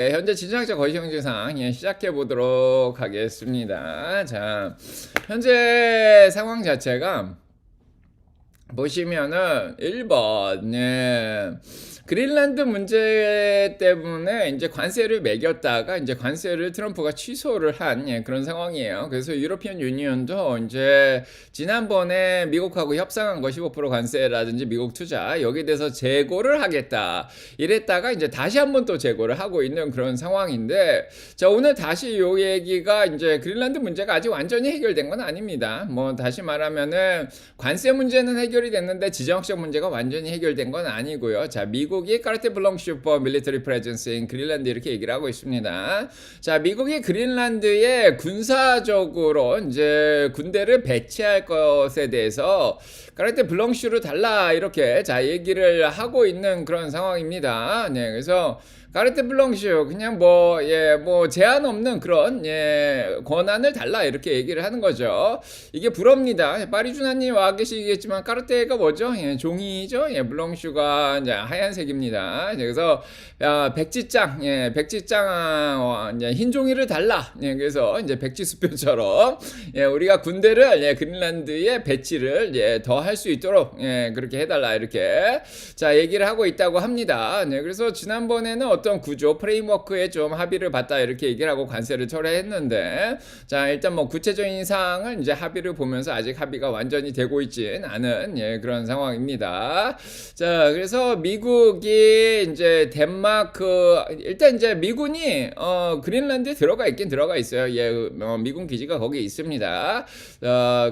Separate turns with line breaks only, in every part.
네, 현재 지정학적 거시경제상 시작해 보도록 하겠습니다. 자, 현재 상황 자체가 보시면은 1번, 그린란드 문제 때문에 이제 관세를 매겼다가 이제 관세를 트럼프가 취소를 한 그런 상황이에요. 그래서 유로피언 유니언도 이제 지난번에 미국하고 협상한 거 15% 관세라든지 미국 투자 여기에 대해서 재고를 하겠다 이랬다가 이제 다시 한번 또 재고를 하고 있는 그런 상황인데, 자, 오늘 다시 요 얘기가 이제 그린란드 문제가 아직 완전히 해결된 건 아닙니다. 뭐 다시 말하면은 관세 문제는 해결이 됐는데 지정학적 문제가 완전히 해결된 건 아니고요. 자, 미국이 카르테 블랑시 for military presence in 그린란드 이렇게 얘기를 하고 있습니다. 자, 미국이 그린란드에 군사적으로 이제 군대를 배치할 것에 대해서 카르테 블랑시를 달라 이렇게 자 얘기를 하고 있는 그런 상황입니다. 네, 그래서 카르테 블랑시요 그냥 뭐 제한 없는 그런 권한을 달라 이렇게 얘기를 하는 거죠. 이게 불어입니다. 파리주나님 와 계시겠지만 카르테가 뭐죠? 종이죠. 블랑슈가 이제 하얀색입니다. 그래서 백지장, 백지장 흰 종이를 달라. 그래서 이제 백지수표처럼 우리가 군대를 그린란드에 배치를 더 할 수 있도록 그렇게 해달라 이렇게 자 얘기를 하고 있다고 합니다. 그래서 지난번에는 어떤 구조 프레임워크에 좀 합의를 봤다 이렇게 얘기를 하고 관세를 철회했는데, 자 일단 뭐 구체적인 사항은 이제 합의를 보면서 아직 합의가 완전히 되고 있진 않은 그런 상황입니다. 자 그래서 미국이 이제 덴마크 일단 이제 미군이 그린란드에 들어가 있긴 들어가 있어요. 미군 기지가 거기 있습니다.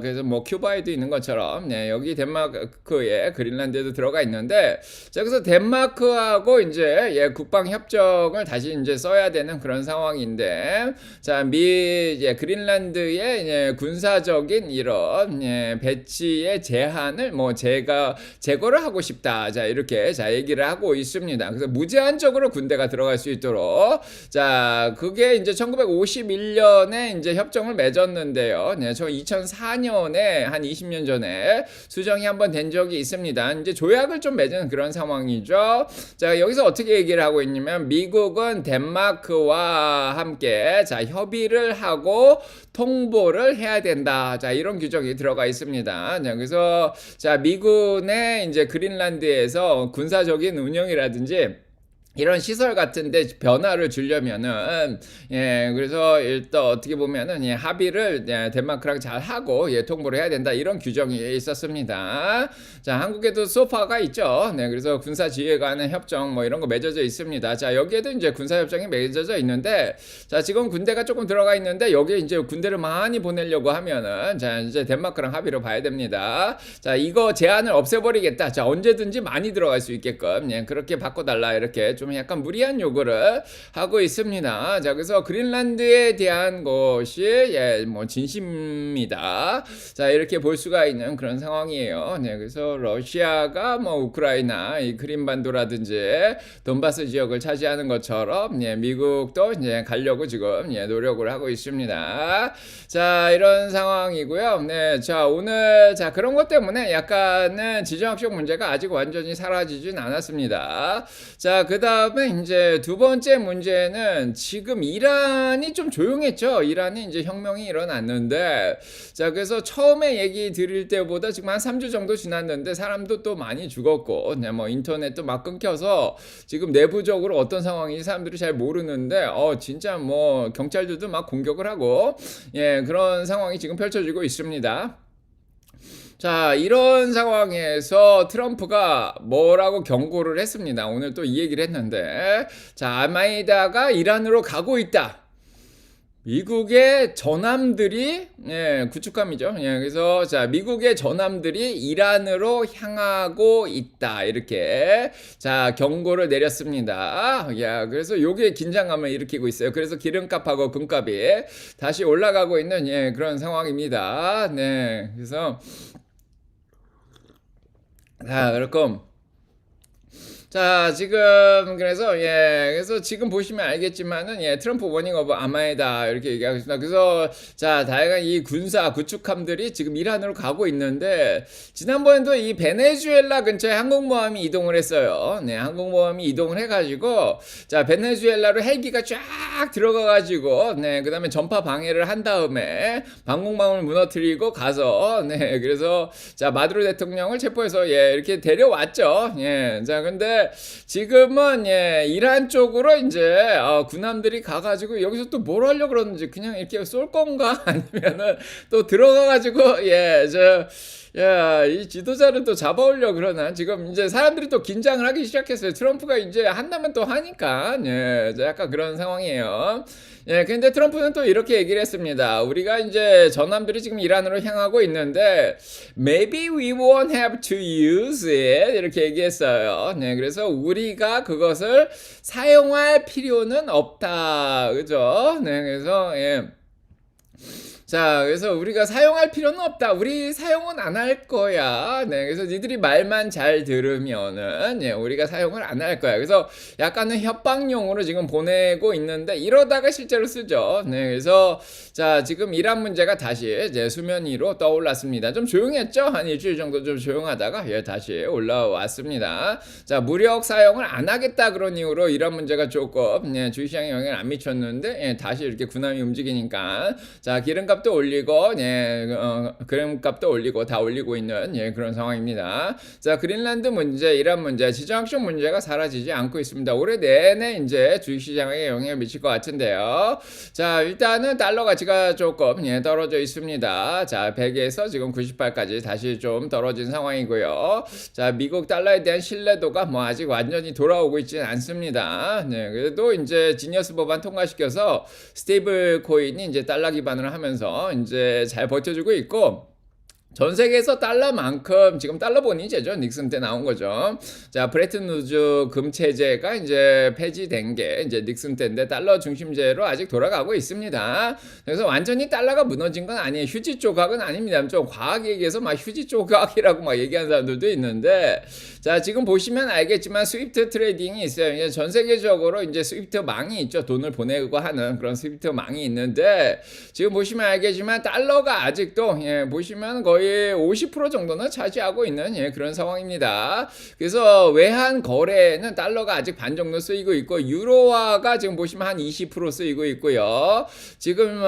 그래서 뭐 큐바에도 있는 것처럼 여기 덴마크에 그린란드에도 들어가 있는데, 자 그래서 덴마크하고 이제 국방 협정을 다시 이제 써야 되는 그런 상황인데, 자 그린란드의 군사적인 이런 배치의 제한을 뭐 제거를 하고 싶다. 자 이렇게 자 얘기를 하고 있습니다. 그래서 무제한적으로 군대가 들어갈 수 있도록 자 그게 이제 1951년에 이제 협정을 맺었는데요. 저 2004년에 한 20년 전에 수정이 한번 된 적이 있습니다. 이제 조약을 좀 맺은 그런 상황이죠. 자 여기서 어떻게 얘기를 하고 있냐면 미국은 덴마크와 함께 자 협의를 하고 통보를 해야 된다. 자 이런 규정이 들어가 있습니다. 자, 그래서 자 미군의 이제 그린란드에서 군사적인 운영이라든지 이런 시설 같은데 변화를 주려면은 그래서 일단 어떻게 보면은 합의를 덴마크랑 잘 하고 통보를 해야 된다 이런 규정이 있었습니다. 자 한국에도 소파가 있죠. 그래서 군사지휘관의 협정 뭐 이런 거 맺어져 있습니다. 자 여기에도 이제 군사협정이 맺어져 있는데, 자 지금 군대가 조금 들어가 있는데 여기에 이제 군대를 많이 보내려고 하면은 자 이제 덴마크랑 합의를 봐야 됩니다. 자 이거 제한을 없애버리겠다. 자 언제든지 많이 들어갈 수 있게끔 그렇게 바꿔달라 이렇게 좀 약간 무리한 요구를 하고 있습니다. 자 그래서 그린란드에 대한 것이 뭐 진심이다. 자 이렇게 볼 수가 있는 그런 상황이에요. 그래서 러시아가 뭐 우크라이나 이 크림반도라든지 돈바스 지역을 차지하는 것처럼 미국도 이제 가려고 지금 노력을 하고 있습니다. 자 이런 상황이고요. 자 오늘 자 그런 것 때문에 약간은 지정학적 문제가 아직 완전히 사라지진 않았습니다. 자 그다음에 이제 두 번째 문제는 지금 이란이 좀 조용했죠. 이란이 이제 혁명이 일어났는데, 자 그래서 처음에 얘기 드릴 때보다 지금 한 3주 정도 지났는데 사람도 또 많이 죽었고 뭐 인터넷도 막 끊겨서 지금 내부적으로 어떤 상황인지 사람들이 잘 모르는데 진짜 뭐 경찰들도 막 공격을 하고 그런 상황이 지금 펼쳐지고 있습니다. 자 이런 상황에서 트럼프가 뭐라고 경고를 했습니다. 오늘 또 이 얘기를 했는데, 자 알마이다가 이란으로 가고 있다. 미국의 전함들이 구축함이죠. 그래서 자 미국의 전함들이 이란으로 향하고 있다 이렇게 자 경고를 내렸습니다. 그래서 요게 긴장감을 일으키고 있어요. 그래서 기름값하고 금값이 다시 올라가고 있는 그런 상황입니다. 그래서 자 그렇고 자, 지금 그래서 지금 보시면 알겠지만은 트럼프 워닝 오브 아마에다 이렇게 얘기하고 있습니다. 그래서 자, 다양한 이 군사 구축함들이 지금 이란으로 가고 있는데 지난번에도 이 베네수엘라 근처에 항공모함이 이동을 했어요. 네, 항공모함이 이동을 해가지고 자, 베네수엘라로 헬기가 쫙 들어가가지고 그다음에 전파 방해를 한 다음에 방공망을 무너뜨리고 가서 그래서 자, 마두로 대통령을 체포해서 이렇게 데려왔죠. 자, 근데 지금은 이란 쪽으로 이제 군함들이 가가지고 여기서 또 뭘 하려고 그러는지 그냥 이렇게 쏠 건가 아니면은 또 들어가가지고 이 지도자를 또 잡아오려고 그러나 지금 이제 사람들이 또 긴장을 하기 시작했어요. 트럼프가 이제 한다면 또 하니까 약간 그런 상황이에요. 근데 트럼프는 또 이렇게 얘기를 했습니다. 우리가 이제 전함들이 지금 이란으로 향하고 있는데 maybe we won't have to use it 이렇게 얘기했어요. 그래서 우리가 그것을 사용할 필요는 없다. 그죠? 그래서 자, 그래서 우리가 사용할 필요는 없다. 우리 사용은 안 할 거야. 그래서 니들이 말만 잘 들으면은, 우리가 사용을 안 할 거야. 그래서 약간은 협박용으로 지금 보내고 있는데, 이러다가 실제로 쓰죠. 그래서, 자, 지금 이란 문제가 다시 이제 수면 위로 떠올랐습니다. 좀 조용했죠? 한 일주일 정도 좀 조용하다가, 다시 올라왔습니다. 자, 무력 사용을 안 하겠다 그런 이유로 이란 문제가 조금, 주식시장에 영향을 안 미쳤는데, 다시 이렇게 군함이 움직이니까, 자, 기름값도 올리고, 그램값도 올리고, 다 올리고 있는, 그런 상황입니다. 자, 그린란드 문제, 이란 문제, 지정학적 문제가 사라지지 않고 있습니다. 올해 내내 이제 주식시장에 영향을 미칠 것 같은데요. 자, 일단은 달러 가치가 조금, 떨어져 있습니다. 자, 100에서 지금 98까지 다시 좀 떨어진 상황이고요. 자, 미국 달러에 대한 신뢰도가 뭐 아직 완전히 돌아오고 있지는 않습니다. 그래도 이제 지니어스 법안 통과시켜서 스테이블 코인이 이제 달러 기반으로 하면서 이제 잘 버텨주고 있고, 전 세계에서 달러만큼 지금 달러본이제죠. 닉슨 때 나온 거죠. 자, 브레튼우즈 금 체제가 이제 폐지된 게 이제 닉슨 때인데 달러 중심제로 아직 돌아가고 있습니다. 그래서 완전히 달러가 무너진 건 아니에요. 휴지 조각은 아닙니다. 좀 과학 얘기해서 막 휴지 조각이라고 막 얘기하는 사람들도 있는데, 자, 지금 보시면 알겠지만 스위프트 트레이딩이 있어요. 이제 전 세계적으로 이제 스위프트 망이 있죠. 돈을 보내고 하는 그런 스위프트 망이 있는데, 지금 보시면 알겠지만 달러가 아직도 보시면 거의 50% 정도는 차지하고 있는 그런 상황입니다. 그래서 외환 거래는 달러가 아직 반 정도 쓰이고 있고, 유로화가 지금 보시면 한 20% 쓰이고 있고요. 지금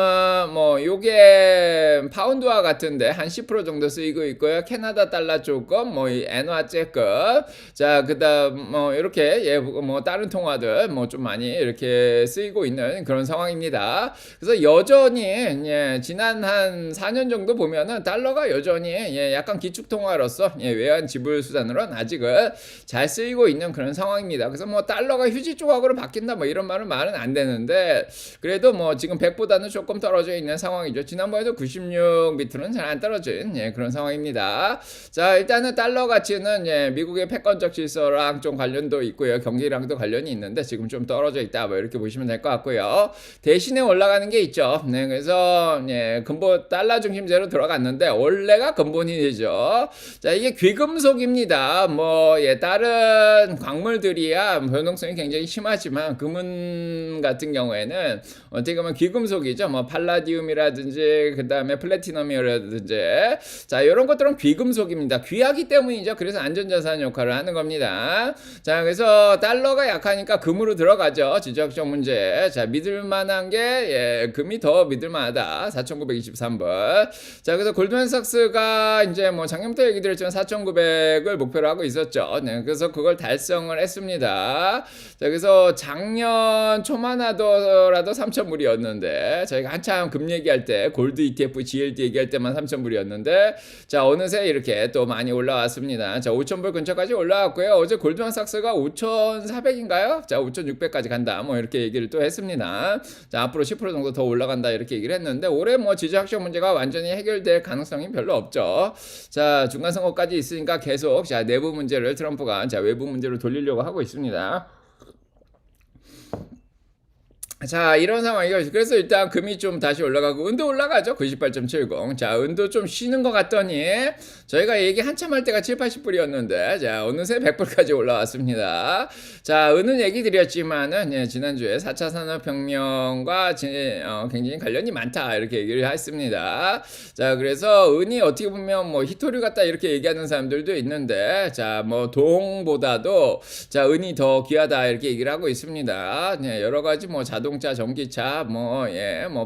뭐 요게 파운드화 같은데 한 10% 정도 쓰이고 있고요. 캐나다 달러 조금, 뭐 엔화 조금, 자, 그다음 뭐 이렇게 뭐 다른 통화들 뭐 좀 많이 이렇게 쓰이고 있는 그런 상황입니다. 그래서 여전히 지난 한 4년 정도 보면은 달러가 여전히 약간 기축통화로서 외환 지불 수단으로는 아직은 잘 쓰이고 있는 그런 상황입니다. 그래서 뭐 달러가 휴지 조각으로 바뀐다 뭐 이런 말은 안 되는데, 그래도 뭐 지금 100보다는 조금 떨어져 있는 상황이죠. 지난번에도 96 밑으로는 잘 안 떨어진 그런 상황입니다. 자, 일단은 달러 가치는 미국의 패권적 질서랑 좀 관련도 있고요. 경기랑도 관련이 있는데 지금 좀 떨어져 있다 뭐 이렇게 보시면 될 것 같고요. 대신에 올라가는 게 있죠. 그래서 근본 달러 중심제로 들어갔는데 원래가 근본이 되죠. 자, 이게 귀금속입니다. 뭐 다른 광물들이야 변동성이 굉장히 심하지만 금은 같은 경우에는 어떻게 보면 귀금속이죠. 뭐 팔라디움이라든지 그다음에 플래티넘이라든지, 자, 이런 것들은 귀금속입니다. 귀하기 때문이죠. 그래서 안전자산 역할을 하는 겁니다. 자, 그래서 달러가 약하니까 금으로 들어가죠. 지정학적 문제. 자, 믿을만한 게 금이 더 믿을만하다. 4,923불. 자, 그래서 골드만삭스가 이제 뭐 작년부터 얘기 드렸지만 4,900을 목표로 하고 있었죠. 그래서 그걸 달성을 했습니다. 자, 그래서 작년 초만 하더라도 3,000불이었는데 저희가 한참 금 얘기할 때 골드 ETF, GLD 얘기할 때만 3,000불이었는데, 자, 어느새 이렇게 또 많이 올라왔습니다. 자, 5,000불 근처까지 올라왔고요. 어제 골드만삭스가 5,400인가요? 자, 5,600까지 간다. 뭐 이렇게 얘기를 또 했습니다. 자, 앞으로 10% 정도 더 올라간다 이렇게 얘기를 했는데, 올해 뭐 지정학적 문제가 완전히 해결될 가능성이 별로 없죠. 자, 중간 선거까지 있으니까 계속 자, 내부 문제를 트럼프가 자, 외부 문제로 돌리려고 하고 있습니다. 자, 이런 상황이요. 그래서 일단 금이 좀 다시 올라가고 은도 올라가죠. 98.70. 자, 은도 좀 쉬는 것 같더니 저희가 얘기 한참 할 때가 7, 80불이었는데 자, 어느새 100불까지 올라왔습니다. 자, 은은 얘기 드렸지만은 예, 지난주에 4차 산업혁명과 굉장히 관련이 많다 이렇게 얘기를 했습니다. 자, 그래서 은이 어떻게 보면 뭐 히토류 같다 이렇게 얘기하는 사람들도 있는데 자, 뭐 동보다도 자, 은이 더 귀하다 이렇게 얘기를 하고 있습니다. 예, 여러 가지 뭐 자동차, 전기차, 뭐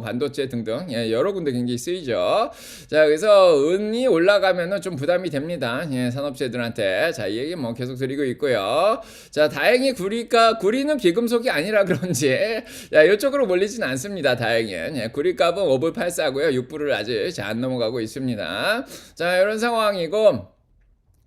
반도체 등등 예, 여러 군데 굉장히 쓰이죠. 자, 그래서 은이 올라가면은 좀 부담이 됩니다. 예, 산업체들한테. 자, 이 얘기 뭐 계속 드리고 있고요. 자, 다행히 구리는 비금속이 아니라 그런지 자, 이쪽으로 몰리진 않습니다. 다행히. 예, 구리값은 5불 84고요. 6불을 아직 안 넘어가고 있습니다. 자, 이런 상황이고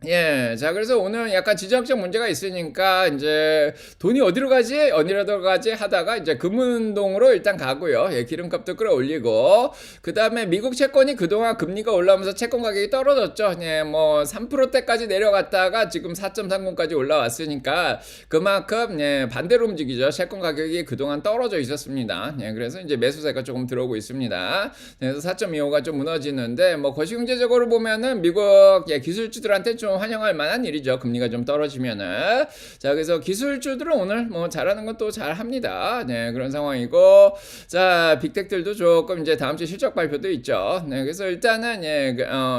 예, 자, 그래서 오늘 약간 지정학적 문제가 있으니까, 이제, 돈이 어디로 가지 하다가, 이제, 금운동으로 일단 가고요. 예, 기름값도 끌어올리고, 그 다음에 미국 채권이 그동안 금리가 올라오면서 채권 가격이 떨어졌죠. 예, 뭐, 3%대까지 내려갔다가 지금 4.30까지 올라왔으니까, 그만큼, 예, 반대로 움직이죠. 채권 가격이 그동안 떨어져 있었습니다. 예, 그래서 이제 매수세가 조금 들어오고 있습니다. 그래서 4.25가 좀 무너지는데, 뭐, 거시경제적으로 보면은 미국, 예, 기술주들한테 좀 환영할 만한 일이죠. 금리가 좀 떨어지면은. 자, 그래서 기술주들은 오늘 뭐 잘하는 것도 잘합니다. 네, 그런 상황이고. 자, 빅텍들도 조금 이제 다음 주 실적 발표도 있죠. 네, 그래서 일단은 예,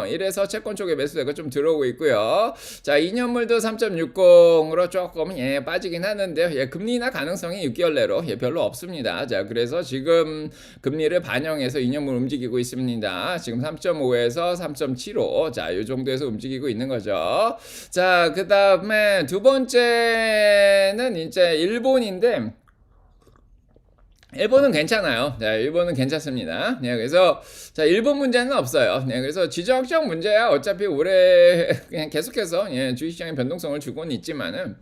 이래서 채권 쪽에 매수세가 좀 들어오고 있고요. 자, 2년물도 3.60으로 조금 예, 빠지긴 하는데요. 예, 금리 인하 가능성이 6개월 내로 예, 별로 없습니다. 자, 그래서 지금 금리를 반영해서 2년물 움직이고 있습니다. 지금 3.5에서 3.75. 자, 이 정도에서 움직이고 있는 거죠. 자, 그 다음에 두 번째는 이제 일본인데, 일본은 괜찮아요. 네, 일본은 괜찮습니다. 네, 그래서 자, 일본 문제는 없어요. 네, 그래서 지정학적 문제야 어차피 올해 그냥 계속해서 예, 주식시장의 변동성을 주고는 있지만은.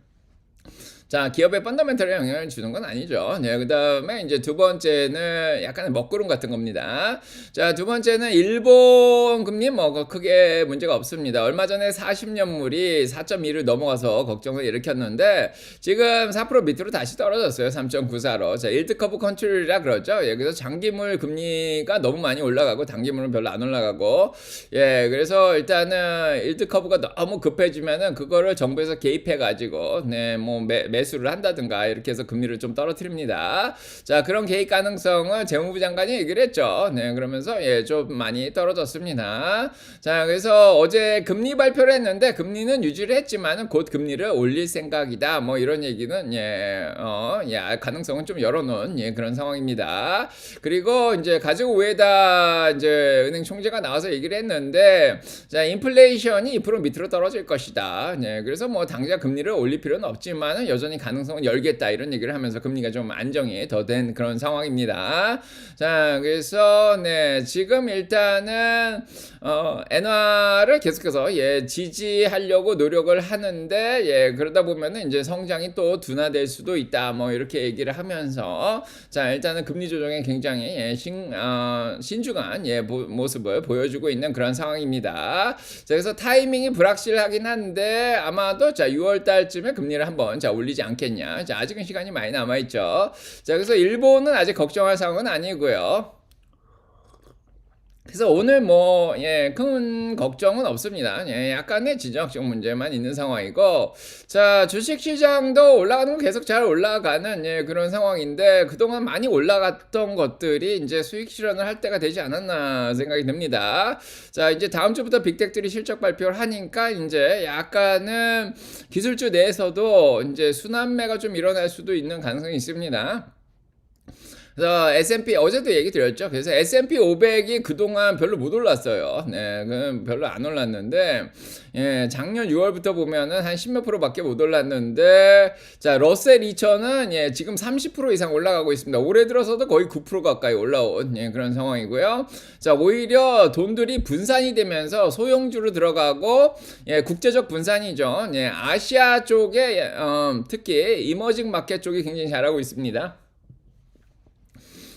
자, 기업의 펀더멘털에 영향을 주는 건 아니죠. 네, 그 다음에 이제 두 번째는 약간의 먹구름 같은 겁니다. 자, 두 번째는 일본 금리 뭐 크게 문제가 없습니다. 얼마 전에 40년물이 4.2를 넘어가서 걱정을 일으켰는데 지금 4% 밑으로 다시 떨어졌어요. 3.94로. 자, 일드 커브 컨트롤이라 그러죠. 예, 그래서 장기물 금리가 너무 많이 올라가고 단기물은 별로 안 올라가고 예, 그래서 일단은 일드 커브가 너무 급해지면은 그거를 정부에서 개입해 가지고 네, 뭐 매수를 한다든가 이렇게 해서 금리를 좀 떨어뜨립니다. 자, 그런 개입 가능성을 재무부 장관이 얘기를 했죠. 네, 그러면서 예, 좀 많이 떨어졌습니다. 자, 그래서 어제 금리 발표를 했는데 금리는 유지를 했지만은 곧 금리를 올릴 생각이다. 뭐 이런 얘기는 예, 가능성은 좀 열어놓은 예, 그런 상황입니다. 그리고 이제 가지고 우에다 이제 은행 총재가 나와서 얘기를 했는데 자, 인플레이션이 2% 밑으로 떨어질 것이다. 네, 그래서 뭐 당장 금리를 올릴 필요는 없지만은 여전히 가능성은 열겠다 이런 얘기를 하면서 금리가 좀 안정이 더 된 그런 상황입니다. 자, 그래서 네, 지금 일단은 엔화를 계속해서 예, 지지하려고 노력을 하는데 예, 그러다 보면은 이제 성장이 또 둔화될 수도 있다. 뭐 이렇게 얘기를 하면서 자, 일단은 금리 조정에 굉장히 예, 신중한 예, 모습을 보여주고 있는 그런 상황입니다. 자, 그래서 타이밍이 불확실하긴 한데 아마도 자, 6월 달쯤에 금리를 한번 자, 올리지 않겠냐. 자, 아직은 시간이 많이 남아 있죠. 자, 그래서 일본은 아직 걱정할 상황은 아니고요. 그래서 오늘 뭐, 예, 큰 걱정은 없습니다. 예, 약간의 지정학적 문제만 있는 상황이고, 자, 주식시장도 올라가는 건 계속 잘 올라가는, 예, 그런 상황인데, 그동안 많이 올라갔던 것들이 이제 수익 실현을 할 때가 되지 않았나 생각이 듭니다. 자, 이제 다음 주부터 빅텍들이 실적 발표를 하니까, 이제 약간은 기술주 내에서도 이제 순환매가 좀 일어날 수도 있는 가능성이 있습니다. 그래서 S&P 어제도 얘기 드렸죠. 그래서 S&P 500이 그동안 별로 못 올랐어요. 네, 별로 안 올랐는데 예, 작년 6월부터 보면은 한 10몇 프로밖에 못 올랐는데 자, 러셀 2000은 예, 지금 30% 이상 올라가고 있습니다. 올해 들어서도 거의 9% 가까이 올라온 예, 그런 상황이고요. 자, 오히려 돈들이 분산이 되면서 소형주로 들어가고 예, 국제적 분산이죠. 예, 아시아 쪽에 특히 이머징 마켓 쪽이 굉장히 잘하고 있습니다.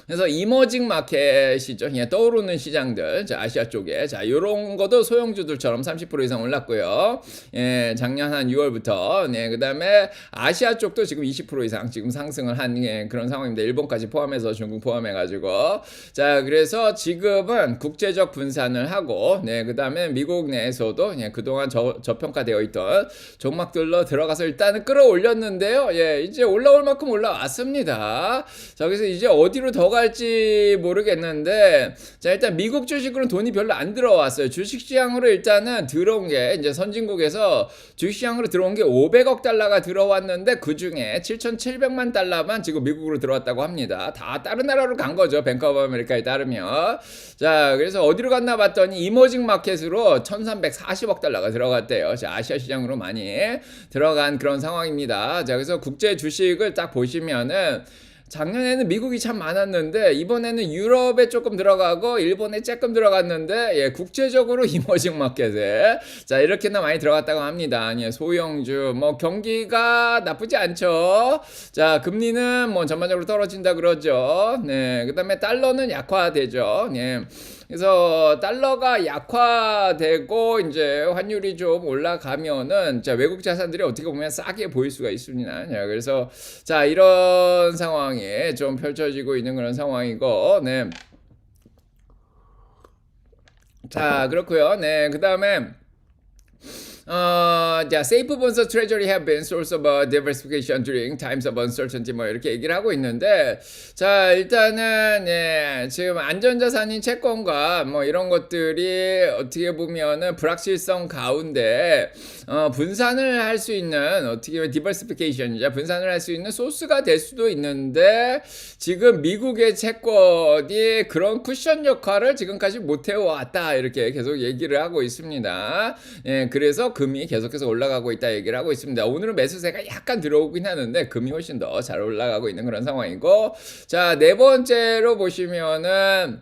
그래서 이머징 마켓이죠. 예, 떠오르는 시장들. 자, 아시아 쪽에. 자, 요런 것도 소형주들처럼 30% 이상 올랐고요. 예, 작년 한 6월부터. 네, 그다음에 아시아 쪽도 지금 20% 이상 지금 상승을 한 예, 그런 상황입니다. 일본까지 포함해서 중국 포함해 가지고. 자, 그래서 지금은 국제적 분산을 하고 네, 그다음에 미국 내에서도 예, 그동안 저평가되어 있던 종목들로 들어가서 일단은 끌어올렸는데요. 예, 이제 올라올 만큼 올라왔습니다. 자, 그래서 이제 어디로 더 갈지 모르겠는데, 자, 일단 미국 주식으로는 돈이 별로 안 들어왔어요. 주식시장으로 일단은 들어온 게, 이제 선진국에서 주식시장으로 들어온 게 500억 달러가 들어왔는데, 그 중에 7,700만 달러만 지금 미국으로 들어왔다고 합니다. 다 다른 나라로 간 거죠. 뱅크 오브 아메리카에 따르면. 자, 그래서 어디로 갔나 봤더니, 이머징 마켓으로 1,340억 달러가 들어갔대요. 자, 아시아 시장으로 많이 들어간 그런 상황입니다. 자, 그래서 국제 주식을 딱 보시면은, 작년에는 미국이 참 많았는데 이번에는 유럽에 조금 들어가고 일본에 조금 들어갔는데 예, 국제적으로 이머징 마켓에 자 이렇게나 많이 들어갔다고 합니다. 예, 소형주 뭐 경기가 나쁘지 않죠. 자 금리는 뭐 전반적으로 떨어진다 그러죠. 네, 그다음에 달러는 약화되죠. 예. 그래서 달러가 약화되고 이제 환율이 좀 올라가면은 자 외국 자산들이 어떻게 보면 싸게 보일 수가 있습니다. 자, 그래서 자 이런 상황이 좀 펼쳐지고 있는 그런 상황이고, 네. 자 그렇고요. 네, 그다음에 자, safe bonds treasury have been source of diversification during times of uncertainty 뭐 이렇게 얘기를 하고 있는데, 자 일단은 예, 지금 안전자산인 채권과 뭐 이런 것들이 어떻게 보면은 불확실성 가운데 분산을 할 수 있는 어떻게 보면 diversification이자 분산을 할 수 있는 소스가 될 수도 있는데 지금 미국의 채권이 그런 쿠션 역할을 지금까지 못 해왔다 이렇게 계속 얘기를 하고 있습니다. 예, 그래서 금이 계속해서 올라가고 있다 얘기를 하고 있습니다. 오늘은 매수세가 약간 들어오긴 하는데 금이 훨씬 더 잘 올라가고 있는 그런 상황이고, 자, 네 번째로 보시면은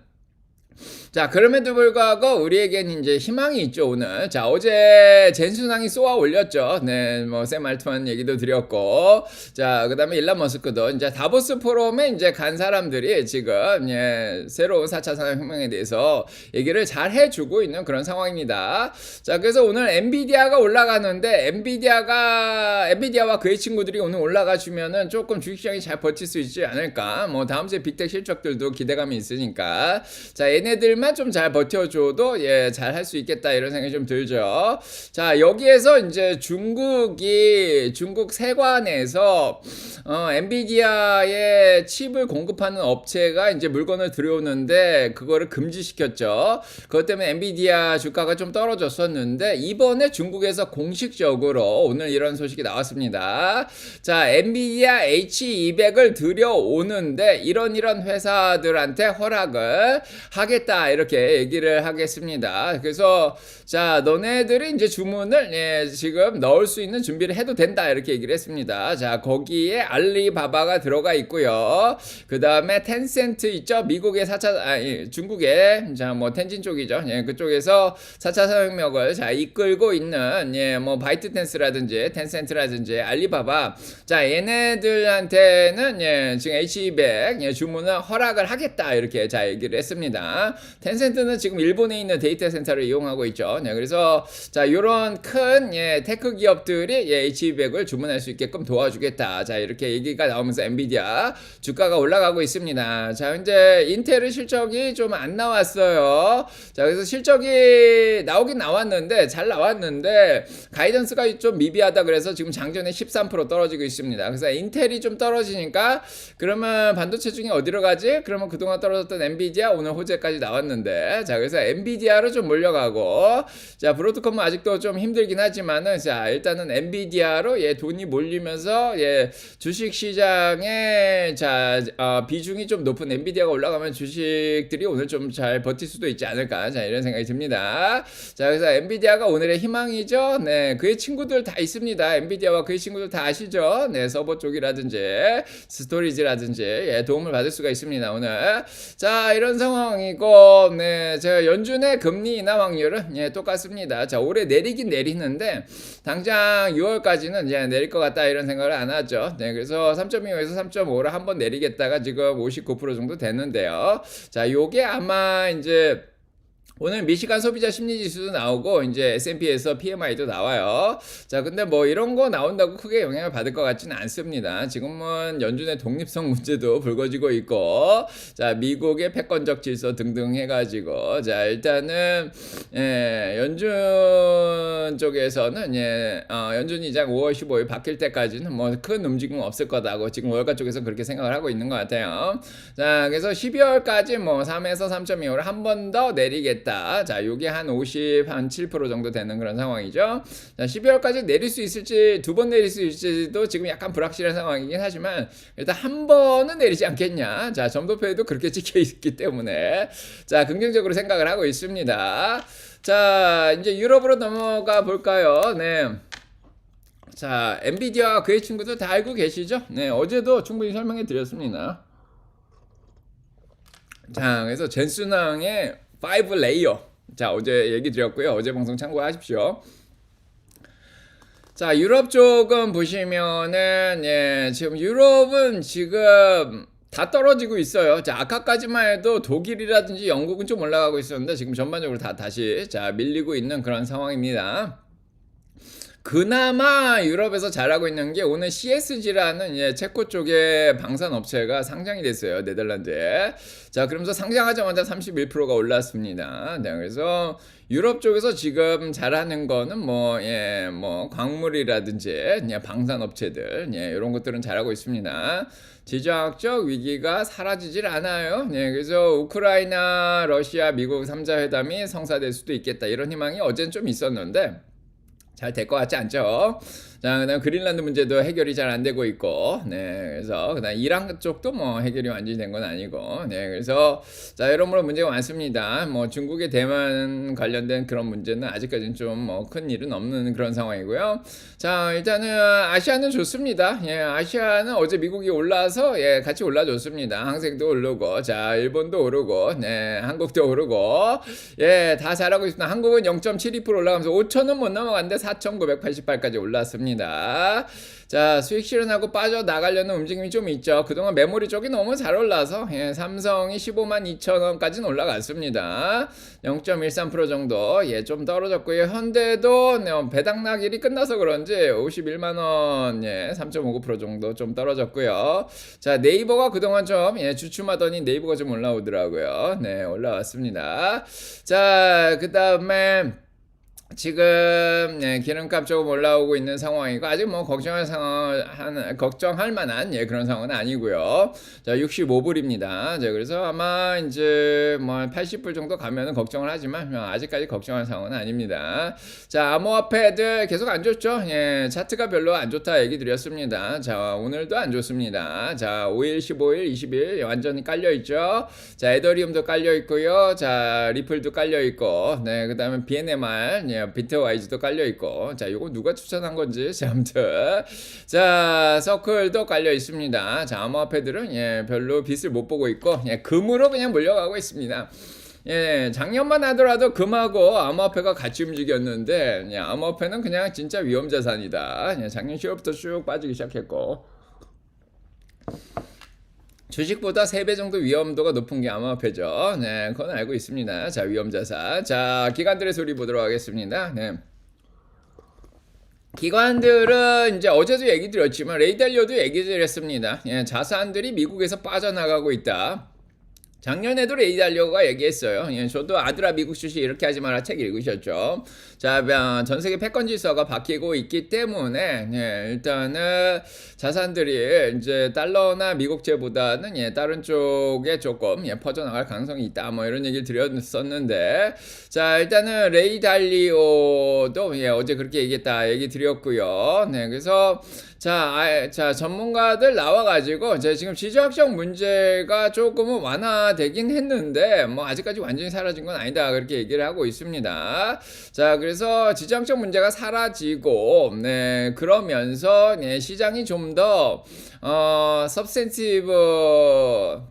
자, 그럼에도 불구하고 우리에겐 이제 희망이 있죠, 오늘. 자, 어제 젠순항이 쏘아 올렸죠. 네, 뭐, 샘 알트만 얘기도 드렸고. 자, 그 다음에 일론 머스크도 이제 다보스 포럼에 이제 간 사람들이 지금, 예, 새로운 4차 산업혁명에 대해서 얘기를 잘 해주고 있는 그런 상황입니다. 자, 그래서 오늘 엔비디아가 올라가는데, 엔비디아와 그의 친구들이 오늘 올라가 주면은 조금 주식시장이 잘 버틸 수 있지 않을까. 뭐, 다음 주에 빅텍 실적들도 기대감이 있으니까. 자, 얘네들만 좀 잘 버텨줘도 예, 잘 할 수 있겠다 이런 생각이 좀 들죠. 자, 여기에서 이제 중국 세관에서 엔비디아의 칩을 공급하는 업체가 이제 물건을 들여오는데 그거를 금지시켰죠. 그것 때문에 엔비디아 주가가 좀 떨어졌었는데 이번에 중국에서 공식적으로 오늘 이런 소식이 나왔습니다. 자, 엔비디아 H200을 들여오는데 이런 회사들한테 허락을 하겠다 이렇게 얘기를 하겠습니다. 그래서 자 너네들이 이제 주문을 예, 지금 넣을 수 있는 준비를 해도 된다 이렇게 얘기를 했습니다. 자 거기에 알리바바가 들어가 있고요. 그 다음에 텐센트 있죠. 미국의 4차 중국의 자 뭐 텐진 쪽이죠. 예, 그쪽에서 4차 산업혁명을 자 이끌고 있는 예, 뭐 바이트댄스라든지 텐센트라든지 알리바바 자 얘네들한테는 예, 지금 H200 예, 주문을 허락을 하겠다 이렇게 자 얘기를 했습니다. 텐센트는 지금 일본에 있는 데이터 센터를 이용하고 있죠. 네, 그래서 자 요런 큰 예, 테크 기업들이 예, H200을 주문할 수 있게끔 도와주겠다. 자 이렇게 얘기가 나오면서 엔비디아 주가가 올라가고 있습니다. 자 이제 인텔의 실적이 좀 안 나왔어요. 자 그래서 실적이 나오긴 나왔는데 잘 나왔는데 가이던스가 좀 미비하다 그래서 지금 장전에 13% 떨어지고 있습니다. 그래서 인텔이 좀 떨어지니까 그러면 반도체 중에 어디로 가지? 그러면 그동안 떨어졌던 엔비디아 오늘 호재까지 나왔는데 자 그래서 엔비디아로 좀 몰려가고 자 브로드컴은 아직도 좀 힘들긴 하지만은 자 일단은 엔비디아로 예 돈이 몰리면서 예 주식 시장에 자 비중이 좀 높은 엔비디아가 올라가면 주식들이 오늘 좀 잘 버틸 수도 있지 않을까 자 이런 생각이 듭니다. 자 그래서 엔비디아가 오늘의 희망이죠. 네 그의 친구들 다 있습니다. 엔비디아와 그의 친구들 다 아시죠. 네 서버 쪽이라든지 스토리지라든지 예 도움을 받을 수가 있습니다 오늘. 자 이런 상황이고 상황이고, 네, 제가 연준의 금리 인하 확률은 예, 똑같습니다. 자, 올해 내리긴 내리는데 당장 6월까지는 이제 내릴 것 같다 이런 생각을 안 하죠. 네, 그래서 3.25에서 3.5를 한번 내리겠다가 지금 59% 정도 됐는데요. 자, 요게 아마 이제 오늘 미시간 소비자 심리 지수도 나오고 이제 S&P에서 PMI도 나와요. 자, 근데 뭐 이런 거 나온다고 크게 영향을 받을 것 같지는 않습니다. 지금은 연준의 독립성 문제도 불거지고 있고, 자, 미국의 패권적 질서 등등 해가지고, 자, 일단은 연준 쪽에서는 연준 이장 5월 15일 바뀔 때까지는 뭐 큰 움직임은 없을 거다고 지금 월가 쪽에서 그렇게 생각을 하고 있는 것 같아요. 자, 그래서 12월까지 뭐 3에서 3.25를 한 번 더 내리겠다. 자, 요게 한 7% 정도 되는 그런 상황이죠. 자, 12월까지 내릴 수 있을지, 두 번 내릴 수 있을지도 지금 약간 불확실한 상황이긴 하지만, 일단 한 번은 내리지 않겠냐. 자, 점도표에도 그렇게 찍혀 있기 때문에, 자, 긍정적으로 생각을 하고 있습니다. 자, 이제 유럽으로 넘어가 볼까요? 네. 자, 엔비디아 그의 친구들 다 알고 계시죠? 네, 어제도 충분히 설명해 드렸습니다. 자, 그래서 젠슨왕의 5 레이어. 자, 어제 얘기 드렸고요. 어제 방송 참고하십시오. 자, 유럽 쪽은 보시면은, 지금 유럽은 지금 다 떨어지고 있어요. 자, 아까까지만 해도 독일이라든지 영국은 좀 올라가고 있었는데, 지금 전반적으로 다시, 자, 밀리고 있는 그런 상황입니다. 그나마 유럽에서 잘하고 있는 게 오늘 CSG라는 체코 쪽의 방산 업체가 상장이 됐어요. 네덜란드에. 자, 그러면서 상장하자마자 31%가 올랐습니다. 네, 그래서 유럽 쪽에서 지금 잘하는 거는 뭐 광물이라든지 방산 업체들 이런 것들은 잘하고 있습니다. 지정학적 위기가 사라지질 않아요. 네, 그래서 우크라이나, 러시아, 미국 3자 회담이 성사될 수도 있겠다 이런 희망이 어제는 좀 있었는데 잘 될 것 같지 않죠? 자, 그다음 그린란드 문제도 해결이 잘 안 되고 있고, 네, 그래서 그다음 이란 쪽도 뭐 해결이 완전히 된 건 아니고, 네, 그래서 자, 여러모로 문제가 많습니다. 뭐 중국의 대만 관련된 그런 문제는 아직까지는 좀 뭐 큰 일은 없는 그런 상황이고요. 자, 일단은 아시아는 좋습니다. 아시아는 어제 미국이 올라서 같이 올라줬습니다. 항생도 오르고, 자, 일본도 오르고, 네, 한국도 오르고, 다 잘하고 있습니다. 한국은 0.72% 올라가면서 5,000원 못 넘어갔는데 4,988까지 올랐습니다. 자, 수익 실현하고 빠져나가려는 움직임이 좀 있죠. 그동안 메모리 쪽이 너무 잘 올라서 삼성이 152,200원까지는 올라갔습니다. 0.13% 정도 좀 떨어졌고요. 현대도 배당락일이 끝나서 그런지 51만원 3.59% 정도 좀 떨어졌고요. 자, 네이버가 그동안 좀 주춤하더니 네이버가 좀 올라오더라고요. 네, 올라왔습니다. 자, 그 다음에 지금 기름값 조금 올라오고 있는 상황이고 아직 뭐 걱정할 만한 그런 상황은 아니고요. 자, 65불입니다. 자, 그래서 아마 이제 뭐 80불 정도 가면은 걱정을 하지만 아직까지 걱정할 상황은 아닙니다. 자, 암호화폐들 계속 안 좋죠. 차트가 별로 안 좋다 얘기 드렸습니다. 자, 오늘도 안 좋습니다. 자, 5일, 15일, 20일 완전히 깔려 있죠. 자, 에더리움도 깔려 있고요. 자, 리플도 깔려 있고, 네, 그다음에 BNMR 비트와이즈도 깔려있고, 자, 요거 누가 추천한 건지, 자, 아무튼. 자, 서클도 깔려 있습니다. 자, 암호화폐들은, 별로 빛을 못 보고 있고, 금으로 그냥 몰려가고 있습니다. 작년만 하더라도 금하고 암호화폐가 같이 움직였는데, 암호화폐는 그냥 진짜 위험자산이다. 작년 10월부터 쭉 빠지기 시작했고, 주식보다 3배 정도 위험도가 높은 게 암호화폐죠. 네, 그건 알고 있습니다. 자, 위험자산. 자, 기관들의 소리 보도록 하겠습니다. 네. 기관들은 이제 어제도 얘기 드렸지만 레이달리오도 얘기 드렸습니다. 자산들이 미국에서 빠져나가고 있다. 작년에도 레이달리오가 얘기했어요. 저도 아들아 미국 주식 이렇게 하지 마라 책 읽으셨죠. 자, 전 세계 패권 질서가 바뀌고 있기 때문에 일단은 자산들이 이제 달러나 미국제보다는 다른 쪽에 조금 퍼져나갈 가능성이 있다. 뭐 이런 얘기를 드렸었는데, 자, 일단은 레이달리오도 어제 그렇게 얘기했다 얘기 드렸고요. 네, 그래서 자, 전문가들 나와가지고, 지금 지정학적 문제가 조금은 완화되긴 했는데, 뭐, 아직까지 완전히 사라진 건 아니다. 그렇게 얘기를 하고 있습니다. 자, 그래서 지정학적 문제가 사라지고, 네, 그러면서, 시장이 좀 더, substantive,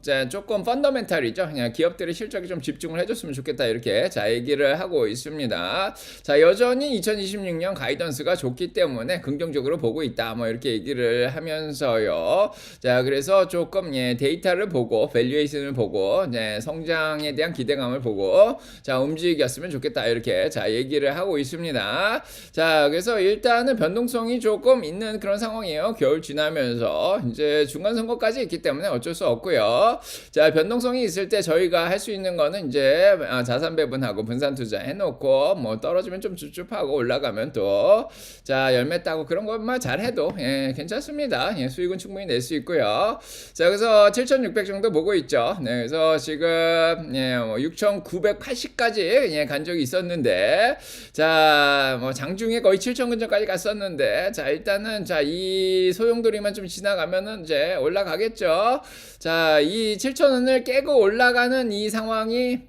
자, 조금 펀더멘탈이죠. 그냥 기업들의 실적에 좀 집중을 해줬으면 좋겠다. 이렇게 자, 얘기를 하고 있습니다. 자, 여전히 2026년 가이던스가 좋기 때문에 긍정적으로 보고 있다. 뭐 이렇게 얘기를 하면서요. 자, 그래서 조금 데이터를 보고 밸류에이션을 보고 성장에 대한 기대감을 보고 자, 움직였으면 좋겠다. 이렇게 자, 얘기를 하고 있습니다. 자, 그래서 일단은 변동성이 조금 있는 그런 상황이에요. 겨울 지나면서 이제 중간 선거까지 있기 때문에 어쩔 수 없고요. 자, 변동성이 있을 때 저희가 할 수 있는 거는 이제 자산 배분하고 분산 투자 해놓고 뭐 떨어지면 좀 줍줍하고 올라가면 또 자, 열매 따고 그런 것만 잘 해도 괜찮습니다. 수익은 충분히 낼 수 있고요. 자, 그래서 7,600 정도 보고 있죠. 네, 그래서 지금 6,980까지 간 적이 있었는데 자, 뭐 장중에 거의 7,000 근처까지 갔었는데 자, 일단은 자, 이 소용돌이만 좀 지나가면은 이제 올라가겠죠. 자, 이 7,000원을 깨고 올라가는 이 상황이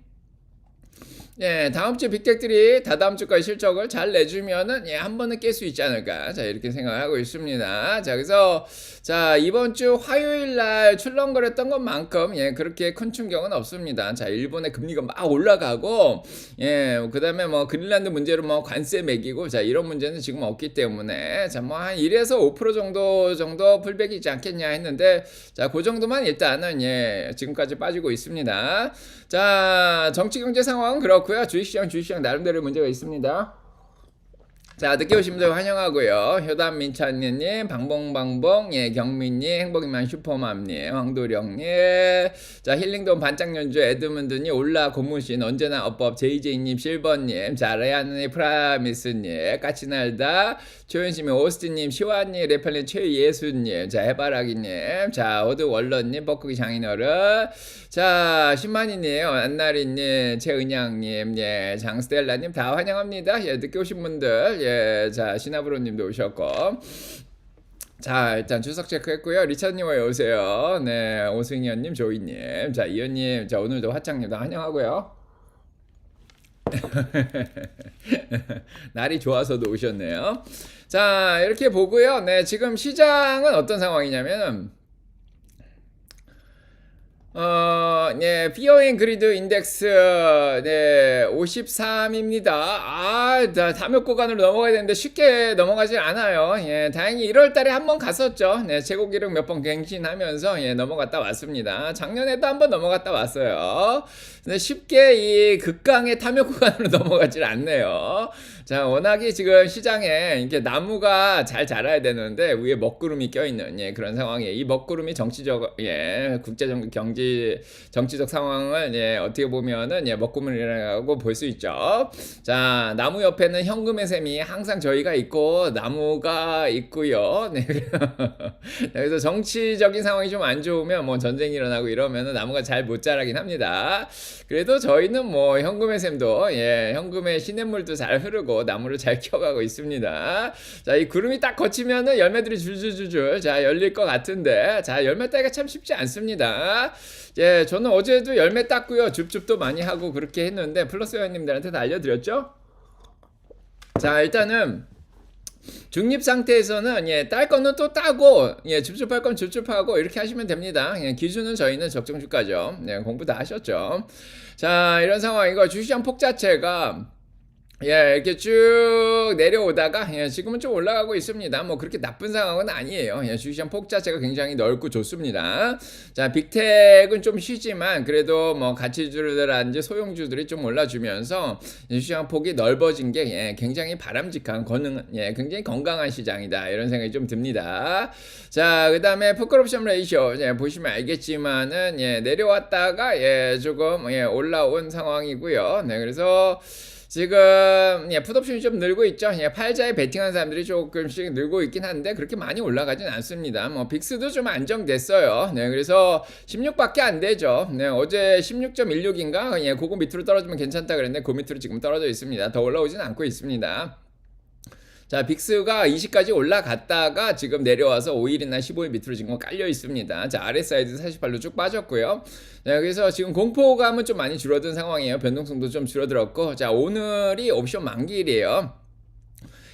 다음 주 빅텍들이 다다음 주까지 실적을 잘 내주면은 한 번은 깰 수 있지 않을까. 자, 이렇게 생각하고 있습니다. 자, 그래서 자, 이번 주 화요일 날 출렁거렸던 것만큼 그렇게 큰 충격은 없습니다. 자, 일본의 금리가 막 올라가고 그다음에 뭐 그린란드 문제로 뭐 관세 매기고 자, 이런 문제는 지금 없기 때문에 자, 뭐 한 1에서 5% 정도 풀백이 있지 않겠냐 했는데 자, 그 정도만 일단은 지금까지 빠지고 있습니다. 자, 정치 경제 상황은 그렇고요. 주식시장 나름대로 문제가 있습니다. 자, 늦게 오신 분들 환영하고요. 효담 민찬님, 방봉, 경민님, 행복이만 슈퍼맘님, 황도령님, 자, 힐링돈 반짝연주 에드문드님, 올라 고무신, 언제나 업법, JJ님, 실버님, 자, 레아님, 프라미스님, 까치날다, 조현심님, 오스틴님, 시완님, 레펠님, 최예수님, 자, 해바라기님, 자, 어드 월러님, 뻐꾸기 장인어른, 자, 신만이님, 안나리님, 최은양님, 장스텔라님, 다 환영합니다. 늦게 오신 분들, 자, 시나브로님도 오셨고. 자, 일단 출석 체크했고요. 리차님 왜 오세요? 네, 오승현님, 조이님, 자, 이현님, 자, 오늘도 화창님도 환영하고요. 날이 좋아서도 오셨네요. 자, 이렇게 보고요. 네, 지금 시장은 어떤 상황이냐면 피어 앤 그리드 인덱스 53입니다. 다몇 구간으로 넘어가야 되는데 쉽게 넘어가질 않아요. 다행히 1월 달에 한번 갔었죠. 최고 기록 몇 번 갱신하면서 넘어갔다 왔습니다. 작년에도 한번 넘어갔다 왔어요. 근데 쉽게 이 극강의 탐욕 구간으로 넘어가질 않네요. 자, 워낙에 지금 시장에 이렇게 나무가 잘 자라야 되는데 위에 먹구름이 껴있는 그런 상황이에요. 이 먹구름이 정치적 국제적 정치적 상황을 어떻게 보면은 먹구름이라고 볼 수 있죠. 자, 나무 옆에는 현금의 셈이 항상 저희가 있고 나무가 있고요. 그래서 정치적인 상황이 좀 안 좋으면 뭐 전쟁이 일어나고 이러면은 나무가 잘 못 자라긴 합니다. 그래도 저희는 뭐 현금의 셈도 현금의 시냇물도 잘 흐르고 나무를 잘 키워가고 있습니다. 자, 이 구름이 딱 거치면은 열매들이 줄줄줄줄 자, 열릴 것 같은데 자, 열매 따기가 참 쉽지 않습니다. 저는 어제도 열매 땄고요. 줍줍도 많이 하고 그렇게 했는데 플러스 회원님들한테 다 알려드렸죠? 자, 일단은 중립 상태에서는 딸 거는 또 따고 줍줍할 건 줍줍하고 이렇게 하시면 됩니다. 기준은 저희는 적정주가죠. 공부 다 하셨죠. 자, 이런 상황이고 주시장 폭 자체가 이렇게 쭉 내려오다가 지금은 좀 올라가고 있습니다. 뭐 그렇게 나쁜 상황은 아니에요. 주시장 폭 자체가 굉장히 넓고 좋습니다. 자, 빅텍은 좀 쉬지만 그래도 뭐 가치주들이라든지 소형주들이 좀 올라주면서 주시장 폭이 넓어진 게 굉장히 바람직한 굉장히 건강한 시장이다. 이런 생각이 좀 듭니다. 자, 그 다음에 풋콜옵션 레이쇼 보시면 알겠지만은 내려왔다가 조금 올라온 상황이고요. 그래서 지금 풋옵션이 좀 늘고 있죠. 팔자에 베팅한 사람들이 조금씩 늘고 있긴 한데 그렇게 많이 올라가진 않습니다. 뭐 빅스도 좀 안정됐어요. 그래서 16밖에 안 되죠. 어제 16.16인가 그거 밑으로 떨어지면 괜찮다 그랬는데 그 밑으로 지금 떨어져 있습니다. 더 올라오진 않고 있습니다. 자, 빅스가 20까지 올라갔다가 지금 내려와서 5일이나 15일 밑으로 지금 깔려 있습니다. 자, RSI도 48로 쭉 빠졌고요. 그래서 지금 공포감은 좀 많이 줄어든 상황이에요. 변동성도 좀 줄어들었고, 자, 오늘이 옵션 만기일이에요.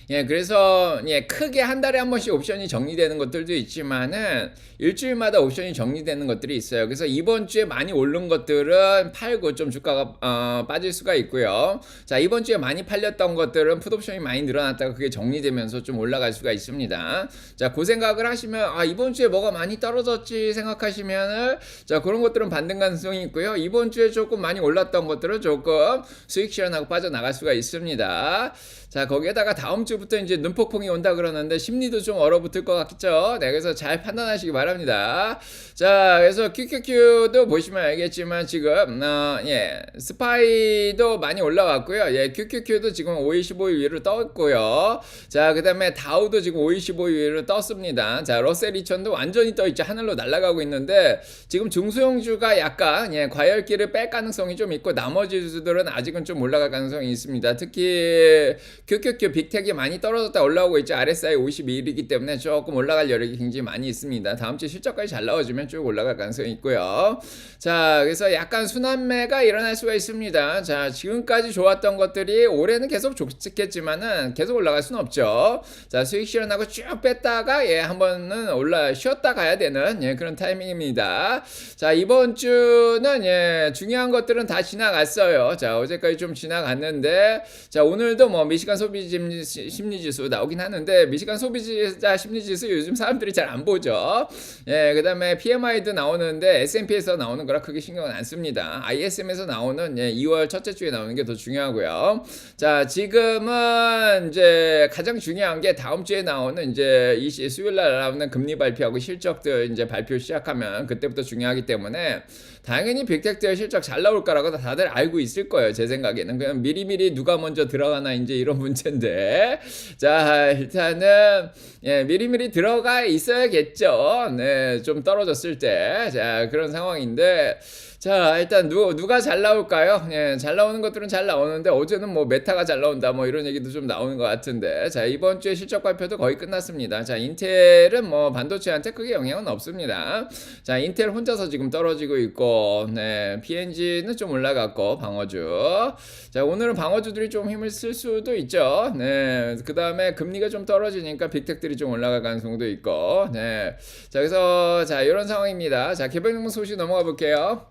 예, 그래서 예, 크게 한 달에 한 번씩 옵션이 정리되는 것들도 있지만은 일주일마다 옵션이 정리되는 것들이 있어요. 그래서 이번 주에 많이 오른 것들은 팔고 좀 주가가 빠질 수가 있고요. 자, 이번 주에 많이 팔렸던 것들은 풋옵션이 많이 늘어났다가 그게 정리되면서 좀 올라갈 수가 있습니다. 자, 그 생각을 하시면 이번 주에 뭐가 많이 떨어졌지 생각하시면은 자, 그런 것들은 반등 가능성이 있고요. 이번 주에 조금 많이 올랐던 것들은 조금 수익 실현하고 빠져나갈 수가 있습니다. 자, 거기에다가 다음 주부터 이제 눈폭풍이 온다 그러는데 심리도 좀 얼어붙을 것 같겠죠? 네, 그래서 잘 판단하시기 바랍니다. 자, 그래서 QQQ도 보시면 알겠지만 지금 예, 스파이도 많이 올라왔고요. 예, QQQ도 지금 525 위로 떴고요. 자, 그다음에 다우도 지금 525 위로 떴습니다. 자, 러셀 2000도 완전히 떠 있죠. 하늘로 날아가고 있는데 지금 중소형주가 약간 예, 과열기를 뺄 가능성이 좀 있고 나머지 주들은 아직은 좀 올라갈 가능성이 있습니다. 특히 QQQ 빅텍이 많이 떨어졌다 올라오고 있죠. RSI 51이기 때문에 조금 올라갈 여력이 굉장히 많이 있습니다. 다음 주 실적까지 잘 나와주면 쭉 올라갈 가능성이 있고요. 자, 그래서 약간 순환매가 일어날 수가 있습니다. 자, 지금까지 좋았던 것들이 올해는 계속 좋겠지만은 계속 올라갈 수는 없죠. 자, 수익 실현하고 쭉 뺐다가 예, 한번은 쉬었다 가야 되는 예, 그런 타이밍입니다. 자, 이번 주는 예, 중요한 것들은 다 지나갔어요. 자, 어제까지 좀 지나갔는데 자, 오늘도 뭐 미시간 소비 심리지수 나오긴 하는데 미시간 소비자 심리지수 요즘 사람들이 잘 안 보죠. 예, 그다음에 PMI도 나오는데 S&P에서 나오는 거라 크게 신경은 안 씁니다. ISM에서 나오는 예, 2월 첫째 주에 나오는 게 더 중요하고요. 자, 지금은 이제 가장 중요한 게 다음 주에 나오는 이제 수요일 날 나오는 금리 발표하고 실적들 이제 발표 시작하면 그때부터 중요하기 때문에 당연히 빅텍들 실적 잘 나올 거라고 다들 알고 있을 거예요. 제 생각에는 그냥 미리미리 누가 먼저 들어가나 이제 이런 문제인데 자, 일단은 예, 미리미리 들어가 있어야겠죠. 네, 좀 떨어졌을 때 자, 그런 상황인데 자, 일단 누가 잘 나올까요? 예, 잘 나오는 것들은 잘 나오는데 어제는 뭐 메타가 잘 나온다 뭐 이런 얘기도 좀 나오는 것 같은데 자, 이번 주에 실적 발표도 거의 끝났습니다. 자, 인텔은 뭐 반도체한테 크게 영향은 없습니다. 자, 인텔 혼자서 지금 떨어지고 있고 네, P&G는 좀 올라갔고 방어주 자, 오늘은 방어주들이 좀 힘을 쓸 수도 있죠. 네, 그 다음에 금리가 좀 떨어지니까 빅텍들이 좀 올라갈 가능성도 있고 네, 자, 그래서 자, 이런 상황입니다. 자, 개별 소식 넘어가 볼게요.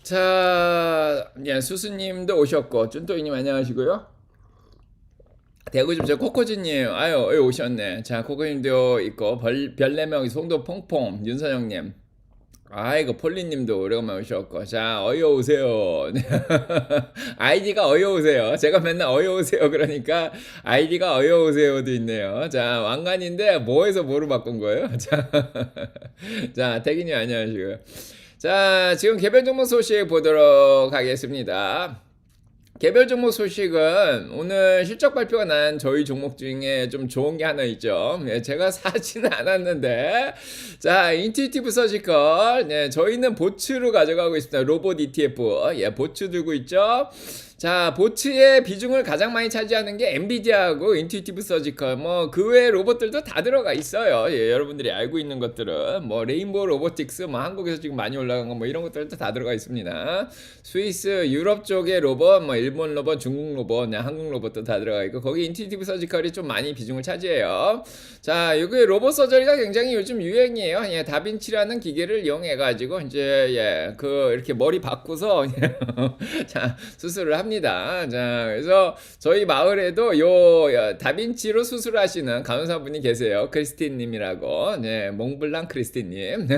자, 예, 수수님도 오셨고, 쭌또이님 안녕하시고요. 대구집 저 코코지님, 아유, 여기 오셨네. 자, 코코님도 있고, 별내명 송도 퐁퐁, 윤선영님. 아이고, 폴리님도 오래간만에 오셨고. 자, 어여오세요. 아이디가 어여오세요. 제가 맨날 어여오세요. 그러니까, 아이디가 어여오세요도 있네요. 자, 왕관인데, 뭐해서 뭐로 바꾼 거예요? 자, 자, 태기님 안녕하시고요. 자, 지금 개별 종목 소식 보도록 하겠습니다. 개별 종목 소식은 오늘 실적 발표가 난 저희 종목 중에 좀 좋은 게 하나 있죠. 네, 제가 사지는 않았는데 자, 인투이티브 서지컬 네, 저희는 보츠로 가져가고 있습니다. 로봇 ETF 예, 보츠 들고 있죠. 자, 보츠의 비중을 가장 많이 차지하는 게 엔비디아하고 인투이티브 서지컬 뭐 그 외의 로봇들도 다 들어가 있어요. 예, 여러분들이 알고 있는 것들은 뭐 레인보우 로보틱스 뭐 한국에서 지금 많이 올라간 거 뭐 이런 것들도 다 들어가 있습니다. 스위스 유럽 쪽의 로봇 뭐 일본 로봇 중국 로봇 한국 로봇도 다 들어가 있고 거기 인투이티브 서지컬이 좀 많이 비중을 차지해요. 자, 이게 로봇 서저리가 굉장히 요즘 유행이에요. 예, 다빈치라는 기계를 이용해 가지고 이제 예, 그 이렇게 머리 바꾸서 자, 수술을 합니다. 자, 그래서 저희 마을에도 요 다빈치로 수술하시는 간호사분이 계세요. 크리스틴님이라고. 네, 몽블랑 크리스틴님.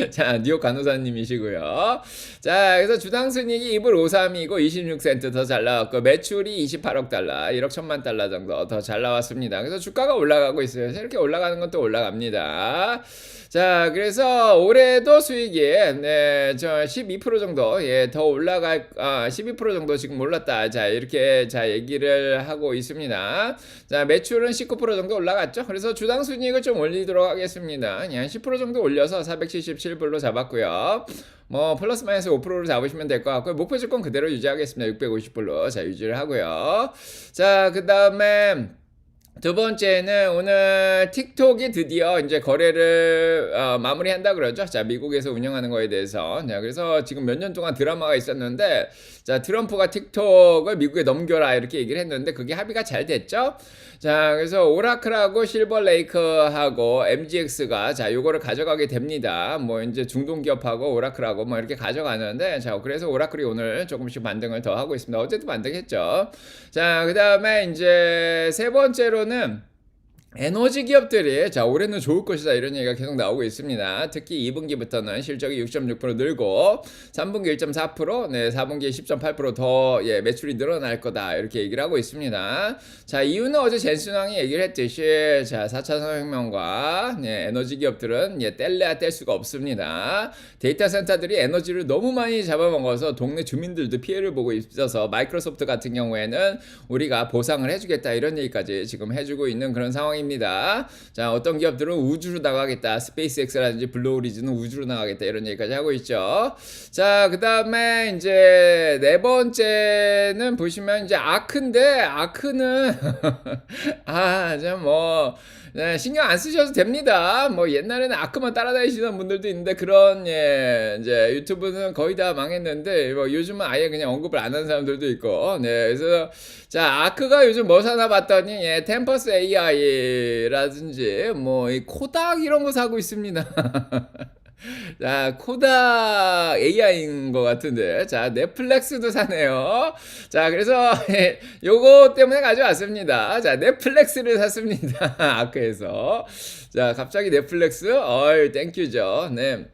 자, 뉴욕 간호사님이시고요. 자, 그래서 주당 순이익이 2불 53이고 26센트 더 잘 나왔고 매출이 28억 달러, 1억 1천만 달러 정도 더 잘 나왔습니다. 그래서 주가가 올라가고 있어요. 이렇게 올라가는 건 또 올라갑니다. 자, 그래서 올해도 수익이 네, 저 12% 정도 예, 더 올라갈 12% 정도 지금 올랐다. 자, 이렇게 자 얘기를 하고 있습니다. 자, 매출은 19% 정도 올라갔죠. 그래서 주당 순이익을 좀 올리도록 하겠습니다. 한 10% 정도 올려서 477불로 잡았고요. 뭐 플러스 마이너스 5%로 잡으시면 될 것 같고요. 목표 주권 그대로 유지하겠습니다. 650불로 자 유지를 하고요. 자, 그 다음에 두 번째는 오늘 틱톡이 드디어 이제 거래를 마무리한다 그러죠. 자, 미국에서 운영하는 거에 대해서. 자, 그래서 지금 몇 년 동안 드라마가 있었는데, 자, 트럼프가 틱톡을 미국에 넘겨라 이렇게 얘기를 했는데 그게 합의가 잘 됐죠. 자, 그래서 오라클하고 실버레이크하고 MGX가 자, 요거를 가져가게 됩니다. 뭐 이제 중동 기업하고 오라클하고 뭐 이렇게 가져가는데, 자, 그래서 오라클이 오늘 조금씩 반등을 더 하고 있습니다. 어제도 반등했죠. 자, 그다음에 이제 세 번째로는 에너지 기업들이 자 올해는 좋을 것이다 이런 얘기가 계속 나오고 있습니다. 특히 2분기부터는 실적이 6.6% 늘고 3분기 1.4%, 네 4분기 10.8%더 예, 매출이 늘어날 거다 이렇게 얘기를 하고 있습니다. 자 이유는 어제 젠슨왕이 얘기를 했듯이 자 4차 산업혁명과 네, 에너지 기업들은 예, 뗄래야 뗄 수가 없습니다. 데이터 센터들이 에너지를 너무 많이 잡아먹어서 동네 주민들도 피해를 보고 있어서 마이크로소프트 같은 경우에는 우리가 보상을 해주겠다 이런 얘기까지 지금 해주고 있는 그런 상황입니다. 자, 어떤 기업들은 우주로 나가겠다. 스페이스X라든지 블루오리진은 우주로 나가겠다. 이런 얘기까지 하고 있죠. 자, 그 다음에 이제 네 번째는 보시면 이제 아크인데, 아크는, 참 뭐, 네, 신경 안 쓰셔도 됩니다. 뭐 옛날에는 아크만 따라다니시던 분들도 있는데 그런 예, 이제 유튜브는 거의 다 망했는데 뭐 요즘은 아예 그냥 언급을 안 하는 사람들도 있고. 네. 그래서 자, 아크가 요즘 뭐 사나 봤더니 예, 템퍼스 AI라든지 뭐 이 코닥 이런 거 사고 있습니다. 자, 코닥 AI인 것 같은데. 자, 넷플릭스도 사네요. 자, 그래서, 요거 때문에 가져왔습니다. 자, 넷플릭스를 샀습니다. 아크에서. 자, 갑자기 넷플릭스? 어이, 땡큐죠. 네.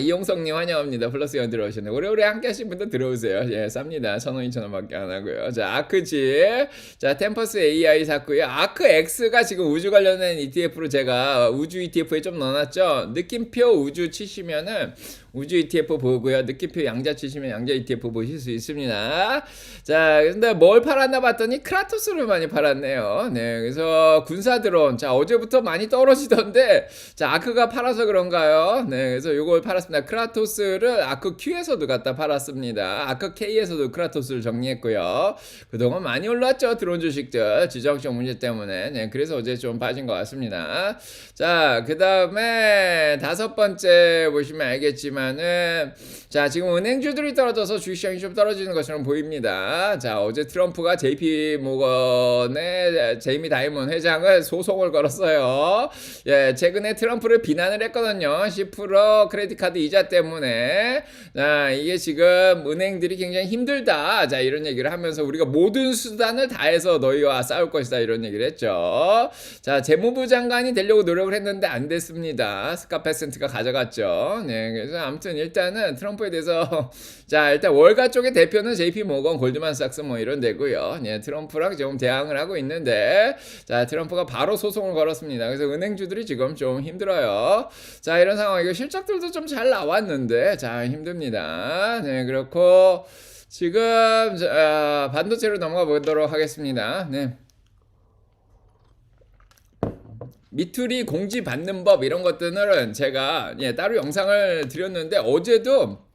이용성님 환영합니다. 플러스가 들어오셨네. 오래오래 함께 하신 분들 들어오세요. 예, 쌉니다. 1,000원, 2,000원밖에 안 하고요. 자, 아크지. 자, 템퍼스 AI 샀고요. 아크X가 지금 우주 관련된 ETF로 제가 우주 ETF에 좀 넣어놨죠. 느낌표 우주 치시면은 우주 ETF 보고요. 느낌표 양자 치시면 양자 ETF 보실 수 있습니다. 자, 근데 뭘 팔았나 봤더니 크라토스를 많이 팔았네요. 네, 그래서 군사 드론. 자, 어제부터 많이 떨어지던데, 자, 아크가 팔아서 그런가요? 네, 그래서 요걸 팔았습니다. 크라토스를 아크 Q에서도 갖다 팔았습니다. 아크 K에서도 크라토스를 정리했고요. 그동안 많이 올랐죠. 드론 주식들. 지정적 문제 때문에. 네, 그래서 어제 좀 빠진 것 같습니다. 자, 그 다음에 다섯 번째 보시면 알겠지만, 자 지금 은행주들이 떨어져서 주식시장이 좀 떨어지는 것처럼 보입니다. 자 어제 트럼프가 JP 모건의 제이미 다이먼 회장을 소송을 걸었어요. 예, 최근에 트럼프를 비난을 했거든요. 10% 크레딧 카드 이자 때문에. 자 이게 지금 은행들이 굉장히 힘들다. 자 이런 얘기를 하면서 우리가 모든 수단을 다해서 너희와 싸울 것이다 이런 얘기를 했죠. 자 재무부 장관이 되려고 노력을 했는데 안 됐습니다. 스카페센트가 가져갔죠. 네, 그래서 아무튼 일단은 트럼프에 대해서 자 일단 월가 쪽의 대표는 JP 모건, 골드만삭스 뭐 이런 데고요. 예, 트럼프랑 좀 대항을 하고 있는데 자 트럼프가 바로 소송을 걸었습니다. 그래서 은행주들이 지금 좀 힘들어요. 자 이런 상황이고 실적들도 좀 잘 나왔는데 자 힘듭니다. 네 그렇고 지금 반도체로 넘어가 보도록 하겠습니다. 네. 미투리 공지 받는 법 이런 것들은 제가 예, 따로 영상을 드렸는데 어제도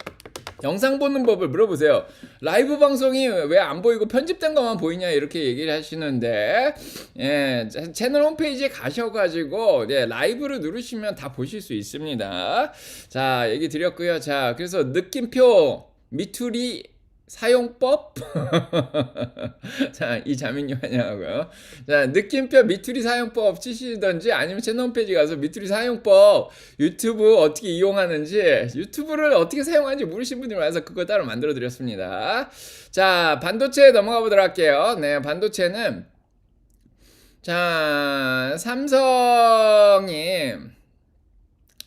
영상 보는 법을 물어보세요. 라이브 방송이 왜 안 보이고 편집된 것만 보이냐 이렇게 얘기를 하시는데 예, 채널 홈페이지에 가셔가지고 예, 라이브를 누르시면 다 보실 수 있습니다. 자 얘기 드렸고요. 자 그래서 느낌표 미투리 사용법? 자, 이자민님 환영하고요. 자, 느낌표 미투리 사용법 치시던지 아니면 채널 홈페이지 가서 미투리 사용법 유튜브 어떻게 이용하는지 유튜브를 어떻게 사용하는지 모르신 분들이 많아서 그거 따로 만들어 드렸습니다. 자, 반도체 넘어가 보도록 할게요. 네, 반도체는 자, 삼성이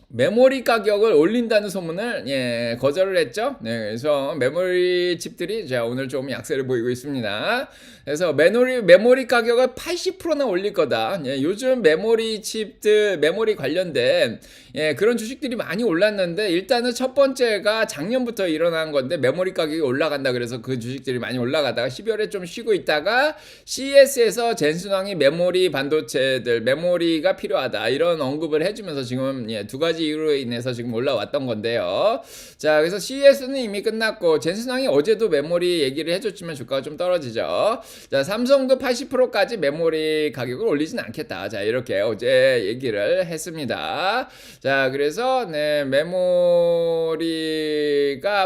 메모리 가격을 올린다는 소문을 예, 거절을 했죠. 네, 그래서 메모리 칩들이 자 오늘 좀 약세를 보이고 있습니다. 그래서 메모리 가격을 80%나 올릴 거다. 예, 요즘 메모리 칩들 메모리 관련된 예, 그런 주식들이 많이 올랐는데 일단은 첫 번째가 작년부터 일어난 건데 메모리 가격이 올라간다 그래서 그 주식들이 많이 올라가다가 12월에 좀 쉬고 있다가 CES에서 젠슨왕이 메모리 반도체들 메모리가 필요하다 이런 언급을 해주면서 지금 예, 두 가지 가지 이유로 인해서 지금 올라왔던 건데요. 자, 그래서 CES는 이미 끝났고 젠슨왕이 어제도 메모리 얘기를 해줬지만 주가가 좀 떨어지죠. 자, 삼성도 80%까지 메모리 가격을 올리진 않겠다. 자, 이렇게 어제 얘기를 했습니다. 자, 그래서 네, 메모리가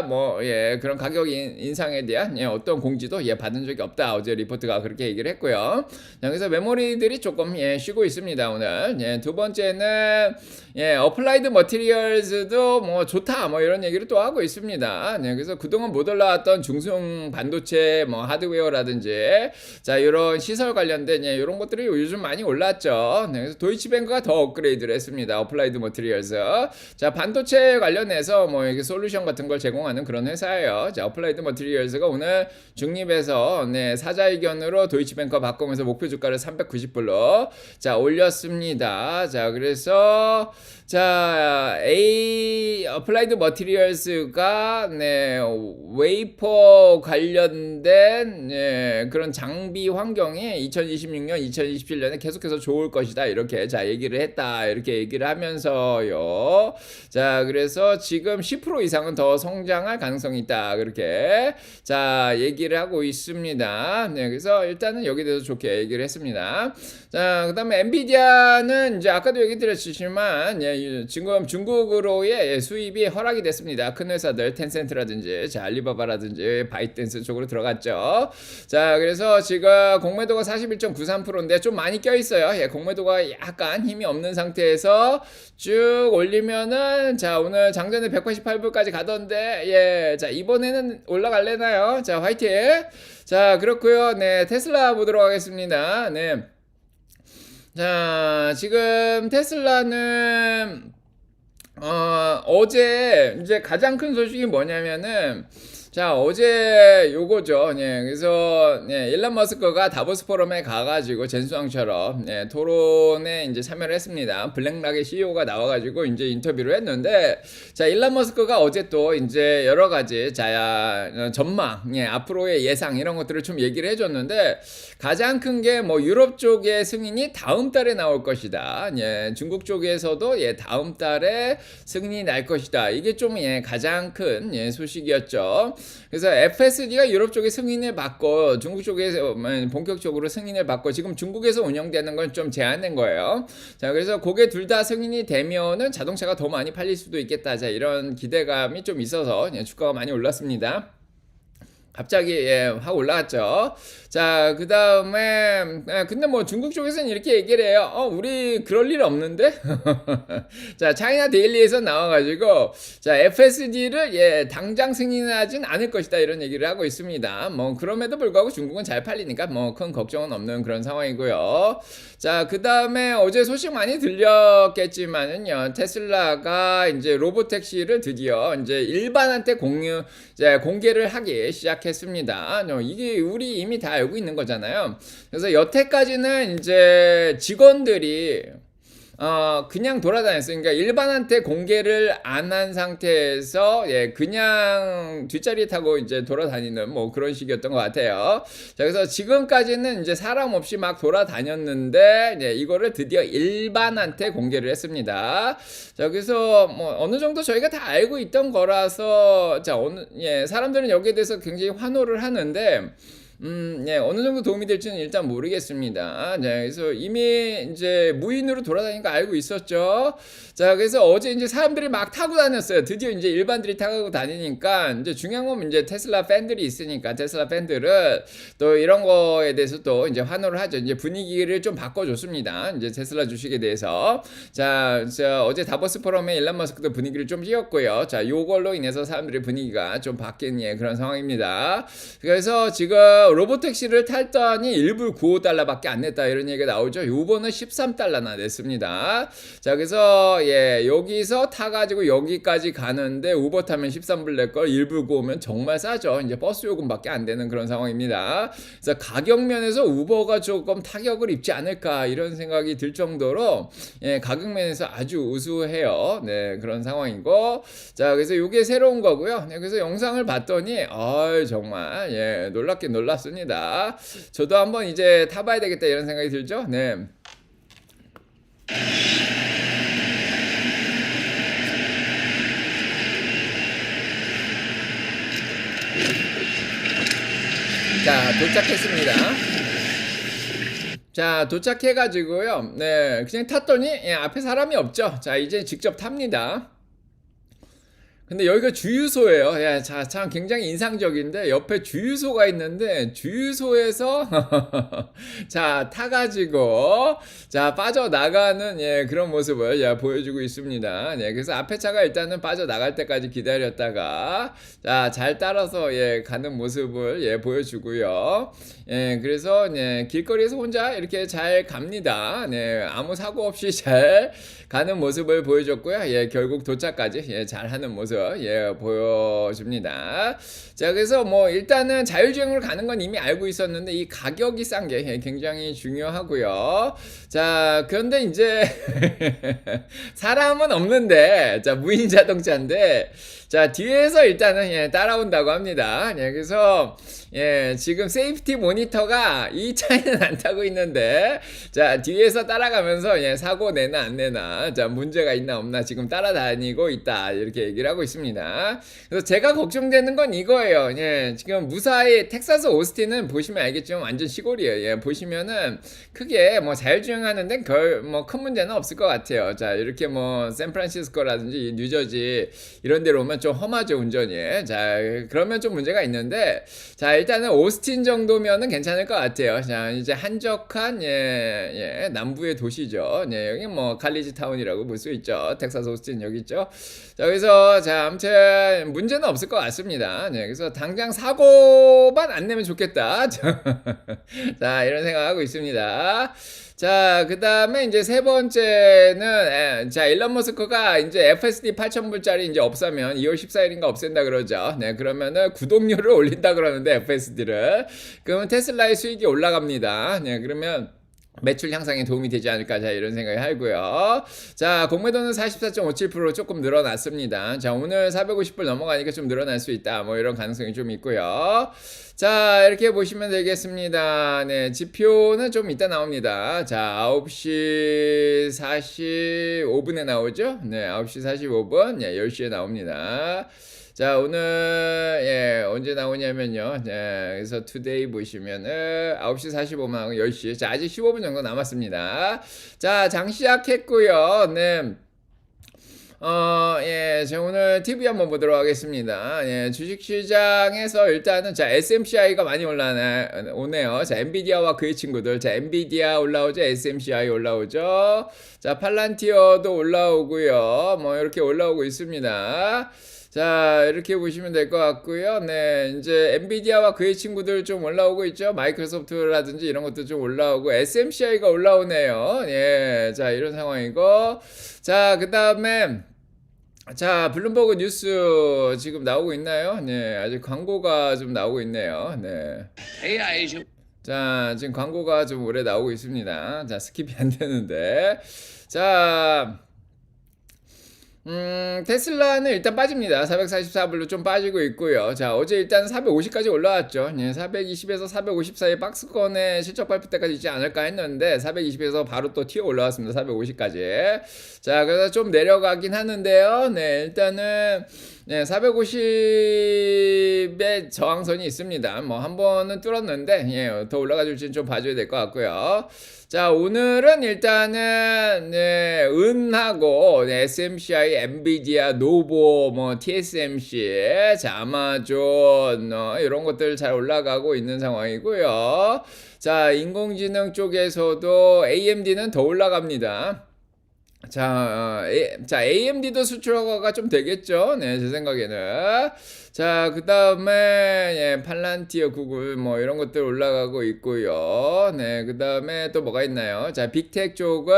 뭐 그런 가격 인상에 대한 어떤 공지도 받은 적이 없다. 어제 리포트가 그렇게 얘기를 했고요. 자, 그래서 메모리들이 조금 쉬고 있습니다. 오늘. 두 번째는 어플라이드 머티리얼즈도 뭐 좋다 뭐 이런 얘기를 또 하고 있습니다. 그래서 그동안 못 올라왔던 중소형 반도체 뭐 하드웨어라든지 자, 이런 시설 관련된 이런 것들이 요즘 많이 올랐죠. 그래서 도이치뱅크가 더 업그레이드를 했습니다. 어플라이드 머티리얼즈. 자, 반도체 관련해서 뭐 이렇게 솔루션 같은 걸 제공하는 그런 회사예요. 자, 어플라이드 머티리얼즈가 오늘 중립에서 사자 의견으로 도이치뱅크와 바꾸면서 목표 주가를 390불로 자, 올렸습니다. 자, 그래서 자, 어플라이드 머티리얼스가 웨이퍼 관련된 그런 장비 환경이 2026년, 2027년에 계속해서 좋을 것이다. 이렇게 자, 얘기를 했다. 이렇게 얘기를 하면서요. 자, 그래서 지금 10% 이상은 더 성장할 가능성이 있다. 그렇게 자, 얘기를 하고 있습니다. 그래서 일단은 여기에 대해서 좋게 얘기를 했습니다. 자, 그다음에 엔비디아는 이제 아까도 얘기 드렸지만 지금 중국으로의 수입이 허락이 됐습니다. 큰 회사들 텐센트라든지 자, 알리바바라든지 바이트댄스 쪽으로 들어갔죠. 자, 그래서 지금 공매도가 41.93%인데 좀 많이 껴있어요. 공매도가 약간 힘이 없는 상태에서 쭉 올리면은 자, 오늘 장전에 188불까지 가던데 자, 이번에는 올라갈래나요? 자, 화이팅. 자, 그렇고요. 테슬라 보도록 하겠습니다. 자, 지금 테슬라는 어제 이제 가장 큰 소식이 뭐냐면은 자, 어제 요거죠. 그래서 일론 머스크가 다보스 포럼에 가가지고 젠수왕처럼 토론에 이제 참여를 했습니다. 블랙락의 CEO가 나와가지고 이제 인터뷰를 했는데 자, 일론 머스크가 어제 또 이제 여러 가지 자, 전망, 앞으로의 예상 이런 것들을 좀 얘기를 해줬는데 가장 큰 게 뭐 유럽 쪽의 승인이 다음 달에 나올 것이다. 중국 쪽에서도 다음 달에 승인이 날 것이다. 이게 좀 가장 큰 소식이었죠. 그래서 FSD가 유럽 쪽에 승인을 받고 중국 쪽에서 본격적으로 승인을 받고 지금 중국에서 운영되는 건 좀 제한된 거예요. 자, 그래서 그게 둘 다 승인이 되면은 자동차가 더 많이 팔릴 수도 있겠다. 자, 이런 기대감이 좀 있어서 주가가 많이 올랐습니다. 갑자기 확 올라갔죠. 자, 그 다음에 근데 뭐 중국 쪽에서는 이렇게 얘기를 해요. 우리 그럴 일 없는데. 자, 차이나 데일리에서 나와가지고 자, FSD를 당장 승인하진 않을 것이다 이런 얘기를 하고 있습니다. 뭐 그럼에도 불구하고 중국은 잘 팔리니까 뭐 큰 걱정은 없는 그런 상황이고요. 자, 그 다음에 어제 소식 많이 들렸겠지만은요, 테슬라가 이제 로보택시를 드디어 이제 일반한테 공개를 하기 시작했습니다. 이게 우리 이미 다 알고 있는 거잖아요. 그래서 여태까지는 이제 직원들이 그냥 돌아다녔어요. 그러니까 일반한테 공개를 안 한 상태에서 그냥 뒷자리 타고 이제 돌아다니는 뭐 그런 식이었던 것 같아요. 자, 그래서 지금까지는 이제 사람 없이 막 돌아다녔는데 이거를 드디어 일반한테 공개를 했습니다. 자, 그래서 뭐 어느 정도 저희가 다 알고 있던 거라서 자, 사람들은 여기에 대해서 굉장히 환호를 하는데 어느 정도 도움이 될지는 일단 모르겠습니다. 그래서 이미 이제 무인으로 돌아다니는 거 알고 있었죠. 자, 그래서 어제 이제 사람들이 막 타고 다녔어요. 드디어 이제 일반들이 타고 다니니까 이제 중요한 건 이제 테슬라 팬들이 있으니까 테슬라 팬들은 또 이런 거에 대해서 또 이제 환호를 하죠. 이제 분위기를 좀 바꿔줬습니다. 이제 테슬라 주식에 대해서. 자, 어제 다보스 포럼에 일론 머스크도 분위기를 좀 띄웠고요. 자, 요걸로 인해서 사람들의 분위기가 좀 바뀐 그런 상황입니다. 그래서 지금 로보택시를 탈더니 1불 95달러밖에 안 냈다 이런 얘기가 나오죠. 요번은 13달러나 냈습니다. 자, 그래서 여기서 타가지고 여기까지 가는데 우버 타면 13불 낼걸 1불 95면 정말 싸죠. 이제 버스 요금밖에 안 되는 그런 상황입니다. 그래서 가격 면에서 우버가 조금 타격을 입지 않을까 이런 생각이 들 정도로 가격 면에서 아주 우수해요. 그런 상황이고, 자, 그래서 요게 새로운 거고요. 그래서 영상을 봤더니 정말 놀랍긴 놀랐습니다. 저도 한번 이제 타봐야 되겠다 이런 생각이 들죠. 자, 도착했습니다. 자, 도착해가지고요. 네, 그냥 탔더니, 예, 앞에 사람이 없죠. 자, 이제 직접 탑니다. 근데 여기가 주유소예요. 예, 자, 참 굉장히 인상적인데 옆에 주유소가 있는데 주유소에서 자, 타가지고 자, 빠져나가는 예, 그런 모습을 예, 보여주고 있습니다. 예, 그래서 앞에 차가 일단은 빠져나갈 때까지 기다렸다가 자, 잘 따라서 예, 가는 모습을 예, 보여주고요. 예, 그래서 예, 길거리에서 혼자 이렇게 잘 갑니다. 네, 아무 사고 없이 잘 가는 모습을 보여줬고요. 예, 결국 도착까지 예, 잘 하는 모습 예, 보여줍니다. 자, 그래서 뭐 일단은 자율주행으로 가는 건 이미 알고 있었는데 이 가격이 싼 게 예, 굉장히 중요하고요. 자, 그런데 이제 사람은 없는데 자, 무인 자동차인데 자, 뒤에서 일단은 예, 따라온다고 합니다. 예, 그래서 예, 지금 세이프티 모니터가 이 차에는 안 타고 있는데 자, 뒤에서 따라가면서 예, 사고 내나 안 내나 자, 문제가 있나 없나 지금 따라다니고 있다 이렇게 얘기를 하고 있습니다. 그래서 제가 걱정되는 건 이거예요. 예, 지금 무사히 텍사스 오스틴은 보시면 알겠지만 완전 시골이에요. 예, 보시면은 크게 뭐 자율주행하는데 뭐 큰 문제는 없을 것 같아요. 자, 이렇게 뭐 샌프란시스코라든지 뉴저지 이런 데로 오면 좀 험하죠, 운전이. 자, 그러면 좀 문제가 있는데 자, 일단은 오스틴 정도면은 괜찮을 것 같아요. 자, 이제 한적한 예, 남부의 도시죠. 예, 여기 뭐 칼리지 타운이라고 볼 수 있죠. 텍사스 오스틴 여기 있죠. 자, 그래서 자, 아무튼 문제는 없을 것 같습니다. 예, 그래서 당장 사고만 안 내면 좋겠다. 자, 이런 생각하고 있습니다. 자, 그 다음에 이제 세 번째는, 자, 일론 머스크가 이제 FSD 8,000불짜리 이제 없애면 2월 14일인가 없앤다 그러죠. 네, 그러면은 구독료를 올린다 그러는데 FSD를. 그러면 테슬라의 수익이 올라갑니다. 네, 그러면 매출 향상에 도움이 되지 않을까 자 이런 생각이 하고요. 자, 공매도는 44.57% 조금 늘어났습니다. 자, 오늘 450불 넘어가니까 좀 늘어날 수 있다 뭐 이런 가능성이 좀 있고요. 자, 이렇게 보시면 되겠습니다. 네, 지표는 좀 이따 나옵니다. 자, 9시 45분에 나오죠. 네, 9시 45분 예, 10시에 나옵니다. 자, 오늘 예, 언제 나오냐면요. 네, 그래서 투데이 보시면은 9시 45분 하고 10시. 자, 아직 15분 정도 남았습니다. 자, 장 시작했고요. 네. 예, 제가 오늘 TV 한번 보도록 하겠습니다. 예, 주식시장에서 일단은, 자, SMCI가 많이 오네요. 자, 엔비디아와 그의 친구들. 자, 엔비디아 올라오죠. SMCI 올라오죠. 자, 팔란티어도 올라오고요. 뭐, 이렇게 올라오고 있습니다. 자, 이렇게 보시면 될 것 같고요. 네, 이제 엔비디아와 그의 친구들 좀 올라오고 있죠. 마이크로소프트라든지 이런 것도 좀 올라오고 SMCI가 올라오네요. 예, 자, 이런 상황이고, 자, 그 다음에 자, 블룸버그 뉴스 지금 나오고 있나요? 네, 아직 광고가 좀 나오고 있네요. 네. 자, 지금 광고가 좀 오래 나오고 있습니다. 자, 스킵이 안 되는데. 자, 테슬라는 일단 빠집니다. 444불로 좀 빠지고 있고요. 자, 어제 일단 450까지 올라왔죠. 예, 420에서 450 사이 박스권에 실적 발표 때까지 있지 않을까 했는데 420에서 바로 또 튀어 올라왔습니다. 450까지. 자, 그래서 좀 내려가긴 하는데요. 네, 일단은 네, 450의 저항선이 있습니다. 뭐 한 번은 뚫었는데 예, 더 올라가 줄지는 좀 봐줘야 될 것 같고요. 자, 오늘은 일단은 네, 은하고 네, SMCI, 엔비디아, 노보, 뭐 TSMC, 자, 아마존 이런 것들 잘 올라가고 있는 상황이고요. 자, 인공지능 쪽에서도 AMD는 더 올라갑니다. 자, AMD도 수출 허가가 좀 되겠죠? 네, 제 생각에는. 자, 그 다음에, 예, 팔란티어, 구글, 뭐, 이런 것들 올라가고 있고요. 네, 그 다음에 또 뭐가 있나요? 자, 빅텍 쪽은,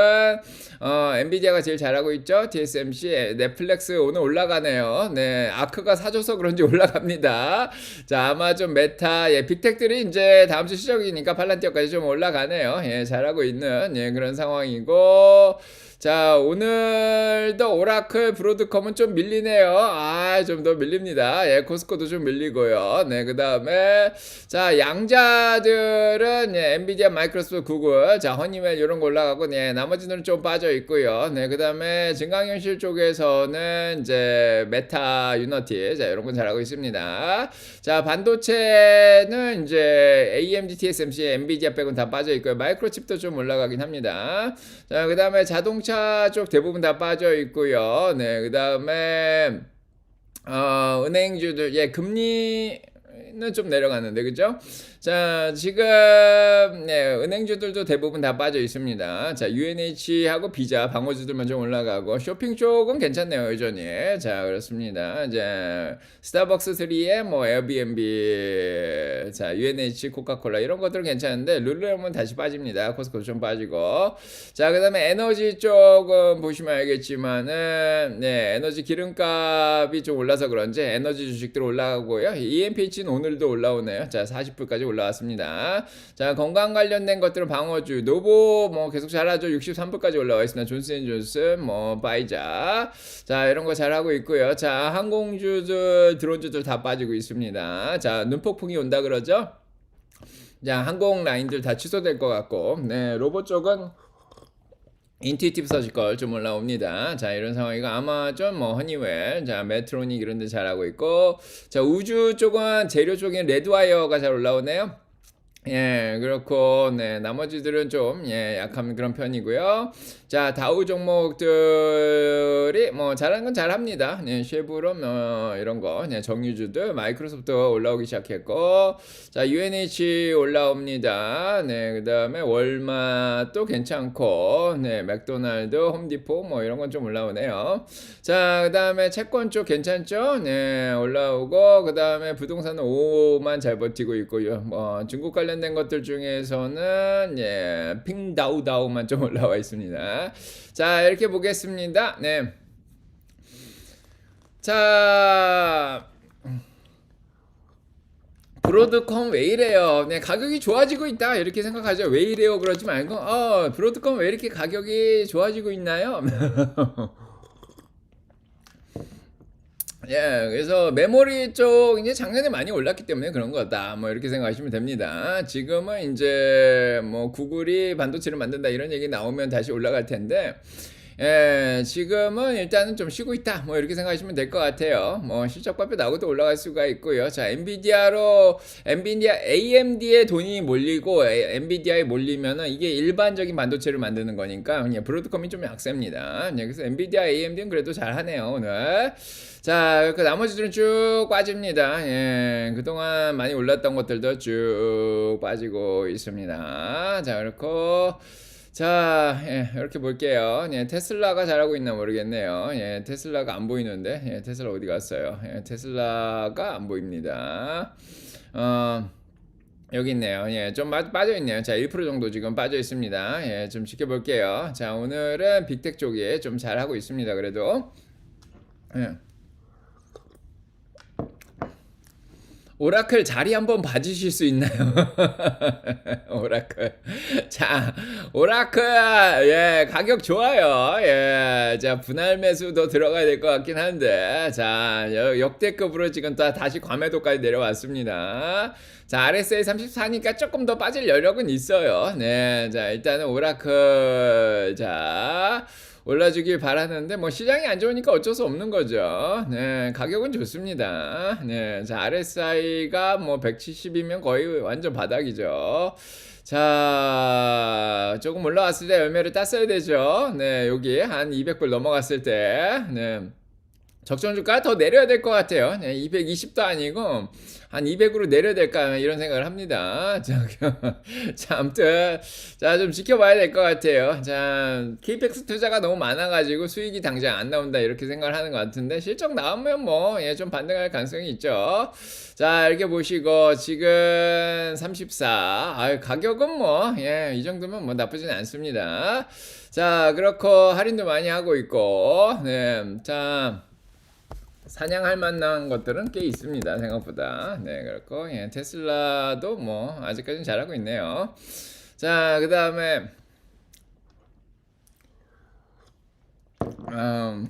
엔비디아가 제일 잘하고 있죠? TSMC, 넷플릭스 오늘 올라가네요. 네, 아크가 사줘서 그런지 올라갑니다. 자, 아마존, 메타, 예, 빅텍들이 이제 다음 주 시작이니까 팔란티어까지 좀 올라가네요. 예, 잘하고 있는, 예, 그런 상황이고, 자, 오늘도 오라클, 브로드컴은 좀 밀리네요. 좀 더 밀립니다. 예, 코스코도 좀 밀리고요. 네, 그 다음에, 자, 양자들은, 예, 엔비디아, 마이크로소프트, 구글, 자, 허니웰, 이런 거 올라가고, 네, 나머지는 좀 빠져 있고요. 네, 그 다음에, 증강현실 쪽에서는, 이제, 메타, 유너티, 자, 이런 건 잘하고 있습니다. 자, 반도체는, 이제, AMD, TSMC, 엔비디아 빼고는 다 빠져 있고요. 마이크로칩도 좀 올라가긴 합니다. 자, 그 다음에 자동차 쪽 대부분 다 빠져 있고요. 네, 그 다음에 은행주들, 예, 금리는 좀 내려갔는데, 그죠? 자, 지금, 네, 은행주들도 대부분 다 빠져 있습니다. 자, UNH하고 비자, 방어주들만 좀 올라가고, 쇼핑 쪽은 괜찮네요, 여전히. 자, 그렇습니다. 이제, 스타벅스 3에 뭐, 에어비앤비, 자, UNH, 코카콜라, 이런 것들은 괜찮은데, 룰루렘은 다시 빠집니다. 코스코도 좀 빠지고. 자, 그 다음에 에너지 쪽은 보시면 알겠지만은, 네, 에너지 기름값이 좀 올라서 그런지, 에너지 주식들 올라가고요. EMPH는 오늘도 올라오네요. 자, 40불까지 올라왔습니다. 자, 건강 관련된 것들은 방어주, 노보 뭐 계속 잘하죠. 63불까지 올라와 있습니다. 존슨앤존슨, 뭐 바이자, 자, 이런 거 잘하고 있고요. 자, 항공주들, 드론주들 다 빠지고 있습니다. 자, 눈폭풍이 온다 그러죠. 자, 항공 라인들 다 취소될 것 같고, 네, 로봇 쪽은 인투이티브 서지컬 좀 올라옵니다. 자, 이런 상황이고, 아마존, 뭐 허니웰, 자, 메트로닉 이런 데 잘하고 있고, 자, 우주 쪽은 재료 쪽인 레드와이어가 잘 올라오네요. 예, 그렇고, 네, 나머지들은 좀, 예, 약한 그런 편이고요. 자, 다우 종목들이, 뭐, 잘하는 건 잘합니다. 네, 쉐브론, 이런 거, 네, 정유주들, 마이크로소프트 올라오기 시작했고, 자, UNH 올라옵니다. 네, 그 다음에 월마도 괜찮고, 네, 맥도날드, 홈디포, 뭐, 이런 건 좀 올라오네요. 자, 그 다음에 채권 쪽 괜찮죠? 네, 올라오고, 그 다음에 부동산은 5만 잘 버티고 있고요. 뭐, 중국 관련된 것들 중에서는, 예, 핑다우다우만 좀 올라와 있습니다. 자, 이렇게 보겠습니다. 네. 자, 브로드컴 왜 이래요? 네, 가격이 좋아지고 있다. 이렇게 생각하죠. 왜 이래요? 그러지 말고, 브로드컴 왜 이렇게 가격이 좋아지고 있나요? 예, 그래서 메모리 쪽 이제 작년에 많이 올랐기 때문에 그런 거다. 뭐 이렇게 생각하시면 됩니다. 지금은 이제 뭐 구글이 반도체를 만든다 이런 얘기 나오면 다시 올라갈 텐데, 예, 지금은 일단은 좀 쉬고 있다. 뭐 이렇게 생각하시면 될 것 같아요. 뭐 실적 발표 나고도 올라갈 수가 있고요. 자, 엔비디아 AMD에 돈이 몰리고 엔비디아에 몰리면은 이게 일반적인 반도체를 만드는 거니까 그냥 브로드컴이 좀 약세입니다. 예, 그래서 엔비디아 AMD는 그래도 잘하네요, 오늘. 자, 그 나머지들은 쭉 빠집니다. 예, 그동안 많이 올랐던 것들도 쭉 빠지고 있습니다. 자, 그렇고, 자, 예, 이렇게 볼게요. 예, 테슬라가 잘하고 있나 모르겠네요. 예, 테슬라가 안 보이는데, 예, 테슬라 어디 갔어요? 예, 테슬라가 안 보입니다. 여기 있네요. 예, 좀 빠져 있네요. 자, 1% 정도 지금 빠져 있습니다. 예, 좀 지켜볼게요. 자, 오늘은 빅텍 쪽이 좀 잘하고 있습니다. 그래도. 예. 오라클 자리 한번 봐주실 수 있나요? 오라클. 자, 오라클, 예, 가격 좋아요. 예, 자, 분할 매수도 들어가야 될 것 같긴 한데, 자, 역대급으로 지금 다시 과매도까지 내려왔습니다. 자, RSI 34니까 조금 더 빠질 여력은 있어요. 네, 자, 일단은 오라클, 자, 올라주길 바라는데 뭐 시장이 안 좋으니까 어쩔 수 없는 거죠. 네, 가격은 좋습니다. 네, 자, RSI가 뭐 170이면 거의 완전 바닥이죠. 자, 조금 올라왔을 때 열매를 땄어야 되죠. 네, 여기 한 200불 넘어갔을 때, 네. 적정주가 더 내려야 될 것 같아요. 220도 아니고 한 200으로 내려야 될까 이런 생각을 합니다. 자, 아무튼 자, 좀 지켜봐야 될 것 같아요. 자, KPX 투자가 너무 많아가지고 수익이 당장 안 나온다 이렇게 생각을 하는 것 같은데 실적 나오면 뭐 좀 반등할 가능성이 있죠. 자, 이렇게 보시고 지금 34. 가격은 뭐 이 정도면 뭐 나쁘진 않습니다. 자, 그렇고 할인도 많이 하고 있고, 네, 자. 사냥할 만한 것들은 꽤 있습니다, 생각보다. 네, 그렇고, 테슬라도 뭐, 아직까지는 잘하고 있네요. 자, 그 다음에, 음,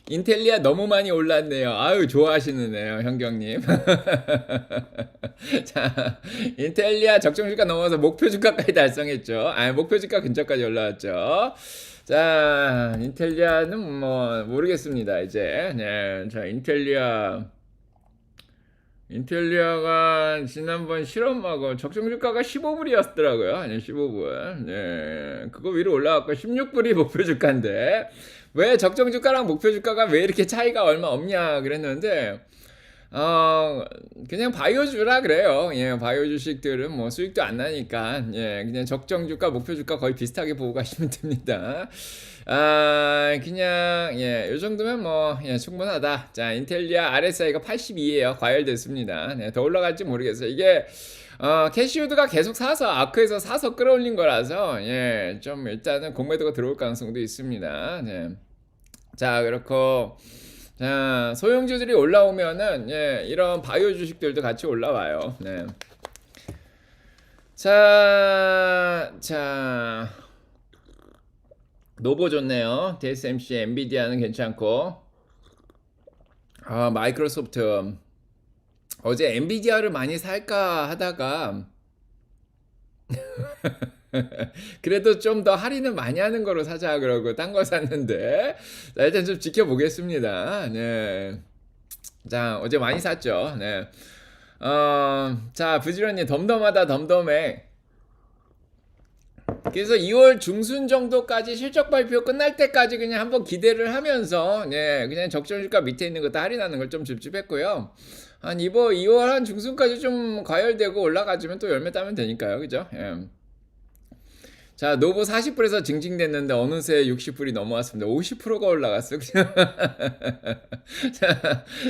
인텔리아 너무 많이 올랐네요. 아유, 좋아하시네요, 현경님. 자, 인텔리아 적정 주가 넘어서 목표 주가까지 달성했죠. 아, 목표 주가 근처까지 올라왔죠. 자, 인텔리아는 뭐 모르겠습니다, 이제. 네, 자, 인텔리아가 지난번 실험하고 적정 주가가 15불이었더라고요. 네, 15불. 네, 그거 위로 올라갔고 16불이 목표 주가인데 왜 적정 주가랑 목표 주가가 왜 이렇게 차이가 얼마 없냐 그랬는데 그냥 바이오주라 그래요. 예, 바이오 주식들은 뭐 수익도 안 나니까, 예, 그냥 적정 주가, 목표 주가 거의 비슷하게 보고 가시면 됩니다. 그냥, 예, 요 정도면 뭐, 예, 충분하다. 자, 인텔리아 RSI가 82예요. 과열됐습니다. 네, 더 올라갈지 모르겠어요. 이게, 캐시우드가 계속 사서, 아크에서 사서 끌어올린 거라서, 예, 좀 일단은 공매도가 들어올 가능성도 있습니다. 네. 자, 그렇고, 자, 소형주들이 올라오면은, 예, 이런 바이오 주식들도 같이 올라와요. 네. 자, 노보 좋네요. TSMC, 엔비디아는 괜찮고, 마이크로소프트. 어제 엔비디아를 많이 살까 하다가, 그래도 좀 더 할인을 많이 하는 거로 사자 그러고 딴 거 샀는데, 자, 일단 좀 지켜보겠습니다. 네. 자, 어제 많이 샀죠. 네. 자, 부지런히 덤덤하다 덤덤해. 그래서 2월 중순 정도까지 실적 발표 끝날 때까지 그냥 한번 기대를 하면서, 네, 그냥 적정주가 밑에 있는 거 다 할인하는 걸 좀 찝찝했고요. 한 2월 한 중순까지 좀 과열되고 올라가주면 또 열매 따면 되니까요. 그죠? 예. 자, 노보 40불에서 징징댔는데 어느새 60불이 넘어왔습니다. 50%가 올라갔어.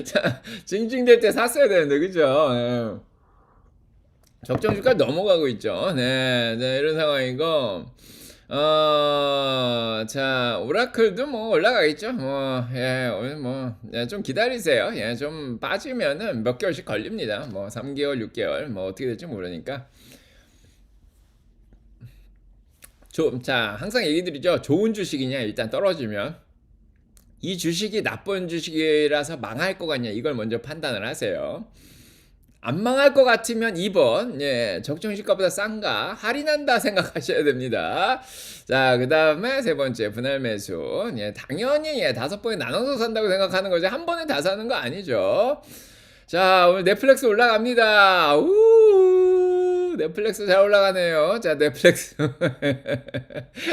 자, 징징댈 때 샀어야 되는데, 그죠? 예. 적정 주가 넘어가고 있죠. 네, 네, 이런 상황이고, 자, 오라클도 뭐 올라가겠죠. 뭐, 예, 뭐, 예, 좀 기다리세요. 예, 좀 빠지면은 몇 개월씩 걸립니다. 뭐, 3개월, 6개월, 뭐, 어떻게 될지 모르니까. 자, 항상 얘기 드리죠. 좋은 주식이냐, 일단 떨어지면. 이 주식이 나쁜 주식이라서 망할 것 같냐, 이걸 먼저 판단을 하세요. 안 망할 것 같으면 2번, 예, 적정시가보다 싼가 할인한다 생각하셔야 됩니다. 자, 그 다음에 세 번째 분할 매수. 예, 당연히, 예, 5번에 나눠서 산다고 생각하는 거죠. 한 번에 다 사는 거 아니죠. 자, 오늘 넷플릭스 올라갑니다. 넷플릭스 잘 올라가네요. 자, 넷플릭스.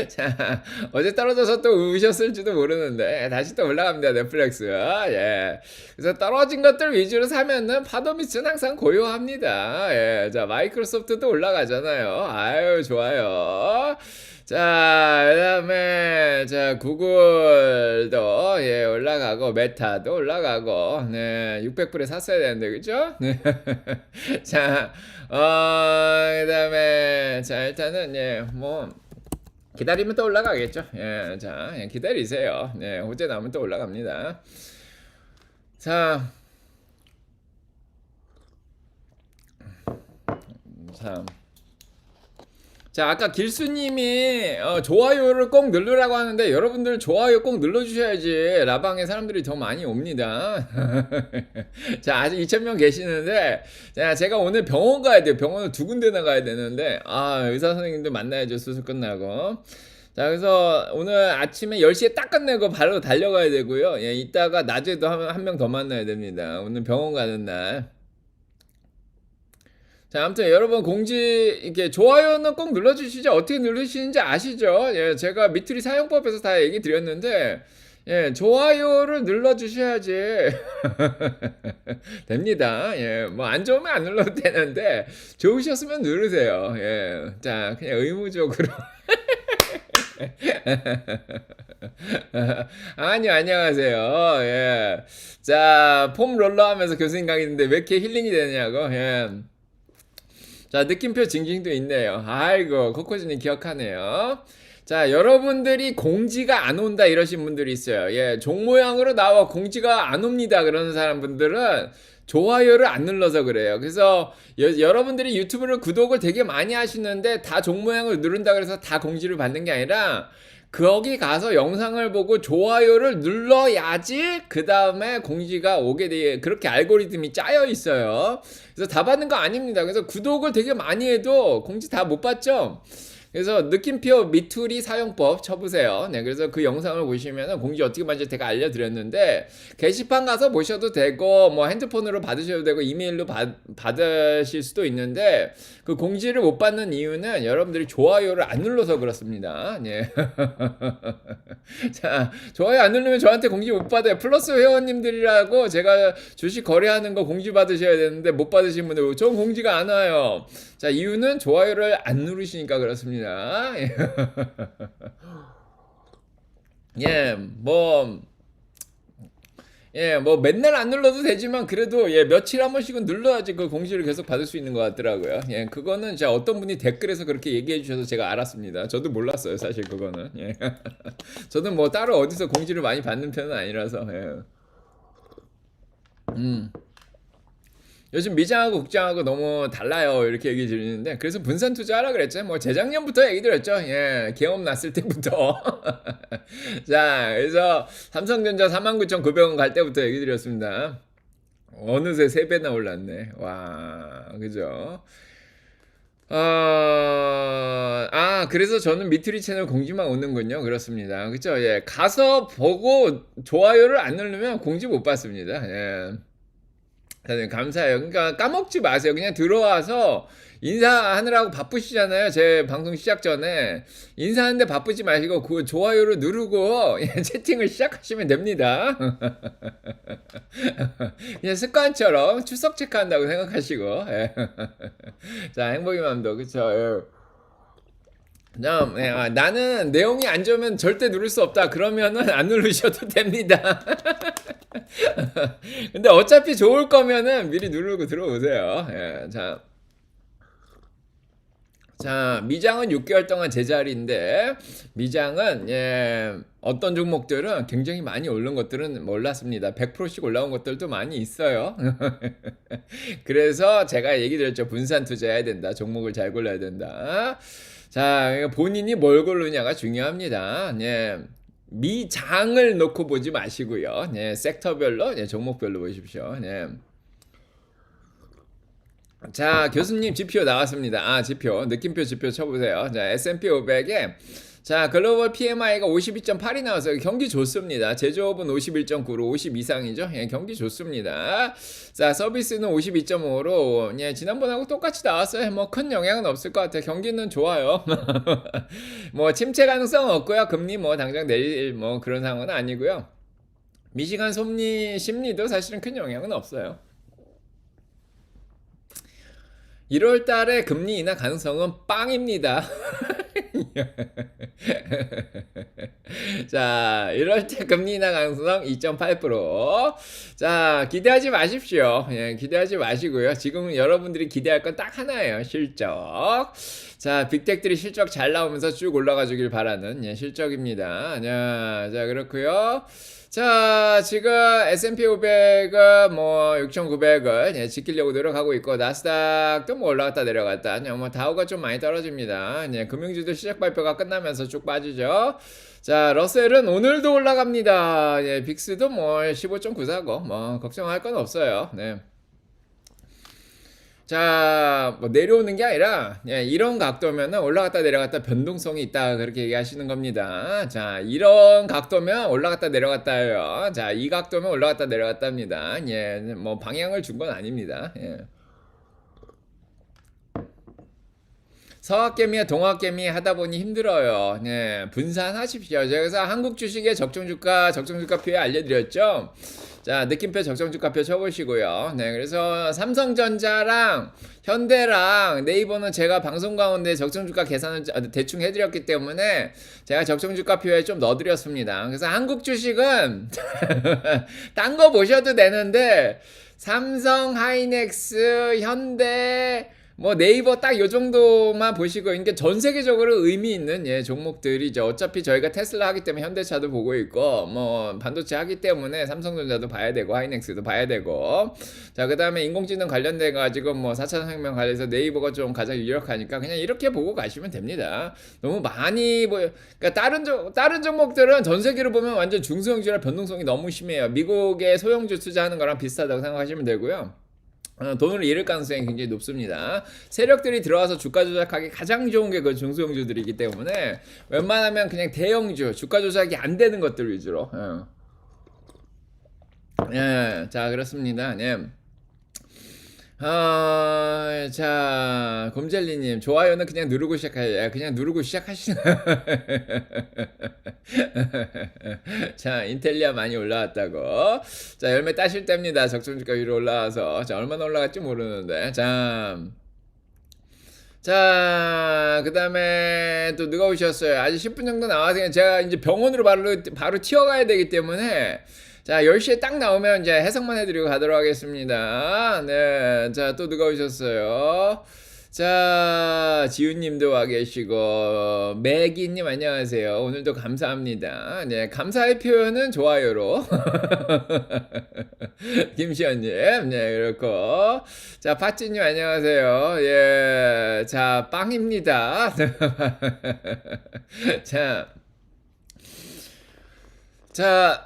자, 어제 떨어져서 또 우셨을지도 모르는데, 다시 또 올라갑니다. 넷플릭스. 예. 그래서 떨어진 것들 위주로 사면은 파도 밑은 항상 고요합니다. 예. 자, 마이크로소프트도 올라가잖아요. 아유, 좋아요. 자, 그 다음에, 자, 구글도, 예, 올라가고, 메타도 올라가고, 네, 600불에 샀어야 되는데, 그죠? 네. 자, 그 다음에, 자, 일단은, 예, 뭐, 기다리면 또 올라가겠죠? 예, 자, 예, 기다리세요. 네, 호재 나오면 또 올라갑니다. 자, 자, 아까 길수님이 좋아요를 꼭 누르라고 하는데 여러분들 좋아요 꼭 눌러주셔야지 라방에 사람들이 더 많이 옵니다. 자, 아직 2,000명 계시는데, 자, 제가 오늘 병원 가야 돼요. 병원을 2군데나 가야 되는데, 의사 선생님들 만나야죠. 수술 끝나고. 자, 그래서 오늘 아침에 10시에 딱 끝내고 바로 달려가야 되고요. 예, 이따가 낮에도 한 명 더 만나야 됩니다. 오늘 병원 가는 날. 자, 아무튼 여러분 공지 이렇게 좋아요는 꼭 눌러주시죠. 어떻게 누르시는지 아시죠? 예, 제가 미투리 사용법에서 다 얘기 드렸는데, 예, 좋아요를 눌러주셔야지 됩니다. 예, 뭐 안 좋으면 안 눌러도 되는데 좋으셨으면 누르세요. 예, 자, 그냥 의무적으로. 아니요, 안녕하세요. 예, 자, 폼 롤러 하면서 교수님 강의인데 왜 이렇게 힐링이 되냐고. 예. 자, 느낌표 징징도 있네요. 아이고, 코코즈님 기억하네요. 자, 여러분들이 공지가 안 온다 이러신 분들이 있어요. 예, 종 모양으로 나와 공지가 안 옵니다 그러는 사람분들은 좋아요를 안 눌러서 그래요. 그래서 여러분들이 유튜브를 구독을 되게 많이 하시는데 다 종 모양을 누른다 그래서 다 공지를 받는 게 아니라 거기 가서 영상을 보고 좋아요를 눌러야지 그 다음에 공지가 오게 돼. 그렇게 알고리즘이 짜여 있어요. 그래서 다 받는 거 아닙니다. 그래서 구독을 되게 많이 해도 공지 다 못 받죠. 그래서 느낌표 미투리 사용법 쳐보세요. 네, 그래서 그 영상을 보시면 공지 어떻게 만질지 제가 알려드렸는데, 게시판 가서 보셔도 되고 뭐 핸드폰으로 받으셔도 되고 이메일로 받으실 수도 있는데, 그 공지를 못 받는 이유는 여러분들이 좋아요를 안 눌러서 그렇습니다. 예. 자, 좋아요 안 누르면 저한테 공지 못 받아요. 플러스 회원님들이라고 제가 주식 거래하는 거 공지 받으셔야 되는데 못 받으신 분들 전 공지가 안 와요. 자, 이유는 좋아요를 안 누르시니까 그렇습니다. 예, 뭐 맨날 안 눌러도 되지만 그래도 며칠 한 번씩은 눌러야지 그 공지를 계속 받을 수 있는 것 같더라고요. 그거는 제가 어떤 분이 댓글에서 그렇게 얘기해 주셔서 제가 알았습니다. 저도 몰랐어요, 사실 그거는. 저는 뭐 따로 어디서 공지를 많이 받는 편은 아니라서. 요즘 미장하고 국장하고 너무 달라요, 이렇게 얘기 드리는데, 그래서 분산 투자하라 그랬죠. 뭐 재작년부터 얘기 드렸죠. 계엄 났을 때부터. 자, 그래서 삼성전자 49,900원 갈 때부터 얘기 드렸습니다. 어느새 3배나 올랐네. 와, 그죠? 그래서 저는 미트리 채널 공지만 오는군요. 그렇습니다. 그쵸? 가서 보고 좋아요를 안 누르면 공지 못 받습니다. 감사해요. 그러니까 까먹지 마세요. 그냥 들어와서 인사하느라고 바쁘시잖아요. 제 방송 시작 전에 인사하는데 바쁘지 마시고 그 좋아요를 누르고 채팅을 시작하시면 됩니다. 그냥 습관처럼 출석 체크한다고 생각하시고. 자, 행복의 맘도 그쵸. 나는 내용이 안 좋으면 절대 누를 수 없다. 그러면은 안 누르셔도 됩니다. 근데 어차피 좋을 거면은 미리 누르고 들어오세요. 자, 미장은 6개월 동안 제자리인데, 미장은, 어떤 종목들은 굉장히 많이 오른 것들은 몰랐습니다. 100%씩 올라온 것들도 많이 있어요. 그래서 제가 얘기 드렸죠. 분산 투자해야 된다. 종목을 잘 골라야 된다. 자, 본인이 뭘 고르냐가 중요합니다. 미장을 놓고 보지 마시고요. 섹터별로, 종목별로 보십시오. 자, 교수님 지표 나왔습니다. 지표, 느낌표 지표 쳐보세요. 자, S&P 500에 자, 글로벌 PMI가 52.8이 나와서 경기 좋습니다. 제조업은 51.9로 50 이상이죠. 경기 좋습니다. 자, 서비스는 52.5로 지난번하고 똑같이 나왔어요. 뭐 큰 영향은 없을 것 같아요. 경기는 좋아요. 뭐 침체 가능성은 없고요. 금리 뭐 당장 내릴 뭐 그런 상황은 아니고요. 미시간 심리도 사실은 큰 영향은 없어요. 1월 달에 금리 인하 가능성은 빵입니다. 자, 1월 때 금리 인하 가능성 2.8%. 자, 기대하지 마십시오. 기대하지 마시고요. 지금 여러분들이 기대할 건 딱 하나예요. 실적. 자, 빅텍들이 실적 잘 나오면서 쭉 올라가 주길 바라는 실적입니다. 자, 그렇고요. 자, 지금 S&P 500은 뭐 6,900을 지키려고 노력하고 있고, 나스닥도 뭐 올라갔다 내려갔다. 뭐 다우가 좀 많이 떨어집니다. 금융주들 시작 발표가 끝나면서 쭉 빠지죠. 자, 러셀은 오늘도 올라갑니다. 빅스도 뭐 15.94고 뭐 걱정할 건 없어요. 자, 뭐 내려오는 게 아니라 이런 각도면은 올라갔다 내려갔다 변동성이 있다, 그렇게 얘기하시는 겁니다. 자, 이런 각도면 올라갔다 내려갔다예요. 자, 이 각도면 올라갔다 내려갔답니다. 뭐 방향을 준 건 아닙니다. 서학개미와 동학개미 하다 보니 힘들어요. 분산하십시오. 그래서 한국 주식의 적정주가 표에 알려드렸죠. 자, 느낌표 적정주가표 쳐보시고요. 그래서 삼성전자랑 현대랑 네이버는 제가 방송 가운데 적정주가 계산을 대충 해드렸기 때문에 제가 적정주가표에 좀 넣어드렸습니다. 그래서 한국 주식은 딴 거 보셔도 되는데 삼성, 하이넥스, 현대, 뭐 네이버 딱 요 정도만 보시고 이게 전 세계적으로 의미 있는 예 종목들이죠. 어차피 저희가 테슬라 하기 때문에 현대차도 보고 있고 뭐 반도체 하기 때문에 삼성전자도 봐야 되고 하이닉스도 봐야 되고 자 그다음에 인공지능 관련돼 가지고 뭐 4차 산업혁명 관련해서 네이버가 좀 가장 유력하니까 그냥 이렇게 보고 가시면 됩니다. 너무 많이 그러니까 다른 종목들은 전 세계로 보면 완전 중소형주라 변동성이 너무 심해요. 미국의 소형주 투자하는 거랑 비슷하다고 생각하시면 되고요. 돈을 잃을 가능성이 굉장히 높습니다. 세력들이 들어와서 주가 조작하기 가장 좋은 게 그 중소형주들이기 때문에 웬만하면 그냥 대형주, 주가 조작이 안 되는 것들 위주로. 예, 자, 그렇습니다. 예. 자, 곰젤리님, 좋아요는 그냥 누르고 시작하세요. 그냥 누르고 시작하시나. 자, 인텔리아 많이 올라왔다고. 자, 열매 따실 때입니다. 적정주가 위로 올라와서. 자, 얼마나 올라갈지 모르는데. 자, 그 다음에 또 누가 오셨어요? 아직 10분 정도 나와서 제가 이제 병원으로 바로 튀어가야 되기 때문에 자, 10시에 딱 나오면 이제 해석만 해드리고 가도록 하겠습니다. 네. 자, 또 누가 오셨어요? 자, 지훈님도 와 계시고, 매기님 안녕하세요. 오늘도 감사합니다. 네, 감사의 표현은 좋아요로. 김시현님, 네, 그렇고. 자, 파찌님 안녕하세요. 예, 자, 빵입니다. 자, 자,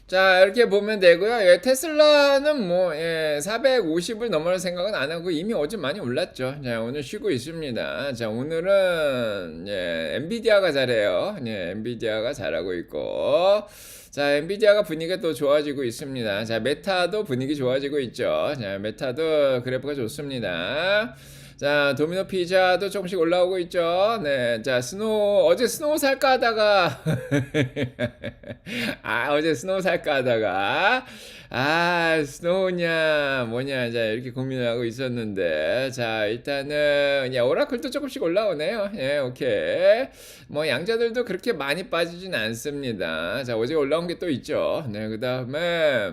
자 이렇게 보면 되고요. 예, 테슬라는 뭐 450을 넘어갈 생각은 안 하고 이미 어제 많이 올랐죠. 자 오늘 쉬고 있습니다. 자 오늘은 엔비디아가 잘해요. 엔비디아가 잘하고 있고 자 엔비디아가 분위기가 또 좋아지고 있습니다. 자 메타도 분위기 좋아지고 있죠. 자 메타도 그래프가 좋습니다. 자, 도미노 피자도 조금씩 올라오고 있죠. 네. 자, 어제 스노우 살까 하다가, 어제 스노우 살까 하다가, 스노우냐, 뭐냐, 자, 이렇게 고민을 하고 있었는데, 자, 일단은, 오라클도 조금씩 올라오네요. 예, 오케이. 뭐, 양자들도 그렇게 많이 빠지진 않습니다. 자, 어제 올라온 게 또 있죠. 네, 그 다음에,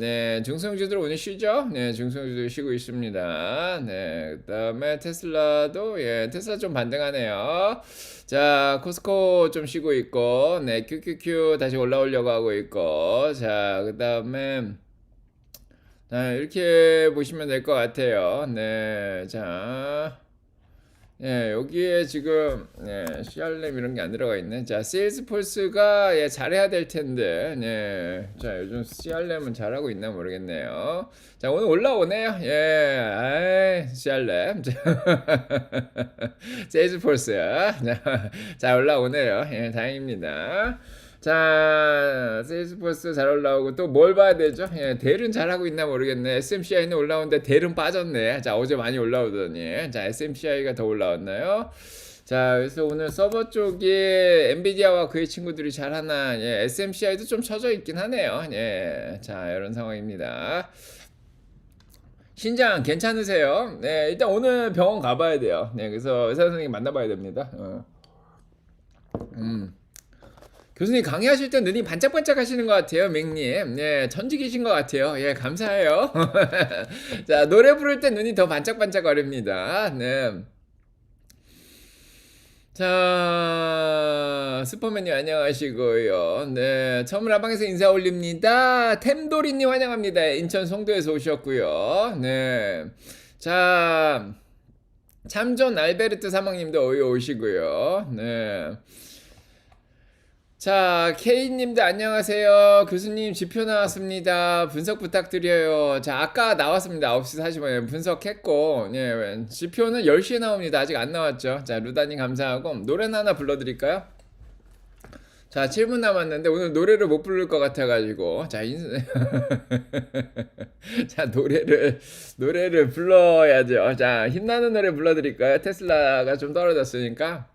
네, 중소형주들 오늘 쉬죠? 네, 중소형주들 쉬고 있습니다. 네, 그 다음에 테슬라도, 테슬라 좀 반등하네요. 자, 코스코 좀 쉬고 있고, 네, QQQ 다시 올라오려고 하고 있고, 자, 그 다음에, 이렇게 보시면 될 것 같아요. 네, 자. 여기에 지금 CRM 이런 게 안 들어가 있네. 자, 세일즈포스가 잘해야 될 텐데. 자, 요즘 CRM은 잘하고 있나 모르겠네요. 자, 오늘 올라오네요. CRM. 세일즈포스. 자, 올라오네요. 다행입니다. 자, 세일즈포스 잘 올라오고 또 뭘 봐야 되죠? 델은 잘하고 있나 모르겠네. SMCI는 올라오는데 델은 빠졌네. 자, 어제 많이 올라오더니. 자, SMCI가 더 올라왔나요? 자, 그래서 오늘 서버 쪽에 엔비디아와 그의 친구들이 잘하나. SMCI도 좀 처져 있긴 하네요. 자, 이런 상황입니다. 신장 괜찮으세요? 네, 일단 오늘 병원 가봐야 돼요. 그래서 의사 선생님 만나봐야 됩니다. 교수님 강의하실 때 눈이 반짝반짝 하시는 것 같아요, 맥님. 천직이신 것 같아요. 감사해요. 자, 노래 부를 때 눈이 더 반짝반짝 거립니다. 네. 자, 슈퍼맨님 안녕하시고요. 네, 처음 라방에서 인사 올립니다. 템도리님 환영합니다. 인천 송도에서 오셨고요. 네. 자, 참존 알베르트 사망님도 오시고요. 네. 자, K님도 안녕하세요. 교수님 지표 나왔습니다. 분석 부탁드려요. 자, 아까 나왔습니다. 9시 40분에 분석했고, 지표는 10시에 나옵니다. 아직 안 나왔죠. 자, 루다님 감사하고, 노래는 하나 불러드릴까요? 자, 7분 남았는데, 오늘 노래를 못 부를 것 같아가지고, 자, 자, 노래를 불러야죠. 자, 힘나는 노래 불러드릴까요? 테슬라가 좀 떨어졌으니까.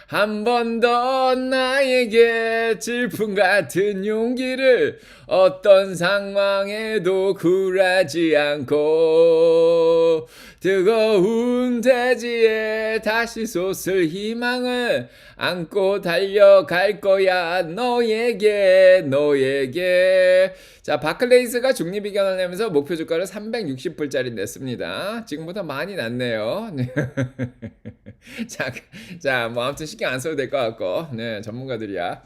한 번 더 나에게 질풍 같은 용기를 어떤 상황에도 굴하지 않고 뜨거운 대지에 다시 솟을 희망을 안고 달려갈 거야 너에게. 자, 바클레이스가 중립이견을 내면서 목표 주가를 360불짜리 냈습니다. 지금보다 많이 났네요. 네. 자, 뭐 아무튼 신경 안 써도 될 것 같고, 네, 전문가들이야.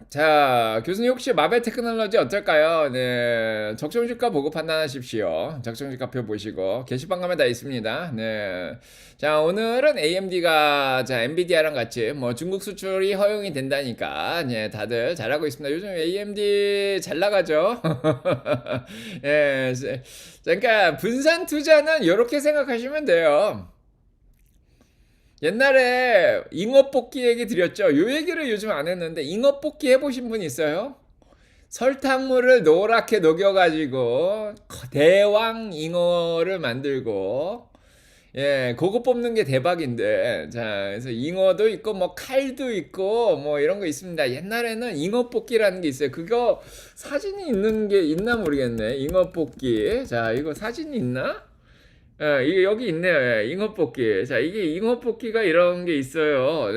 자, 교수님 혹시 마벨 테크놀로지 어떨까요? 네, 적정 주가 보고 판단하십시오. 적정 주가표 보시고 게시판 가면 다 있습니다. 네, 자 오늘은 AMD가 자 엔비디아랑 같이 뭐 중국 수출이 허용이 된다니까, 네, 다들 잘하고 있습니다. 요즘 AMD 잘 나가죠. 예, 그러니까 분산 투자는 이렇게 생각하시면 돼요. 옛날에 잉어뽑기 얘기 드렸죠. 요 얘기를 요즘 안 했는데 잉어뽑기 해보신 분 있어요? 설탕물을 노랗게 녹여가지고 대왕 잉어를 만들고, 예, 그거 뽑는 게 대박인데. 자, 그래서 잉어도 있고 뭐 칼도 있고 뭐 이런 거 있습니다. 옛날에는 잉어 뽑기라는 게 있어요. 그거 사진이 있는 게 있나 모르겠네. 잉어 뽑기. 자, 이거 사진이 있나? 예, 이게 여기 있네요. 예, 잉어뽑기. 자, 이게 잉어뽑기가 이런 게 있어요.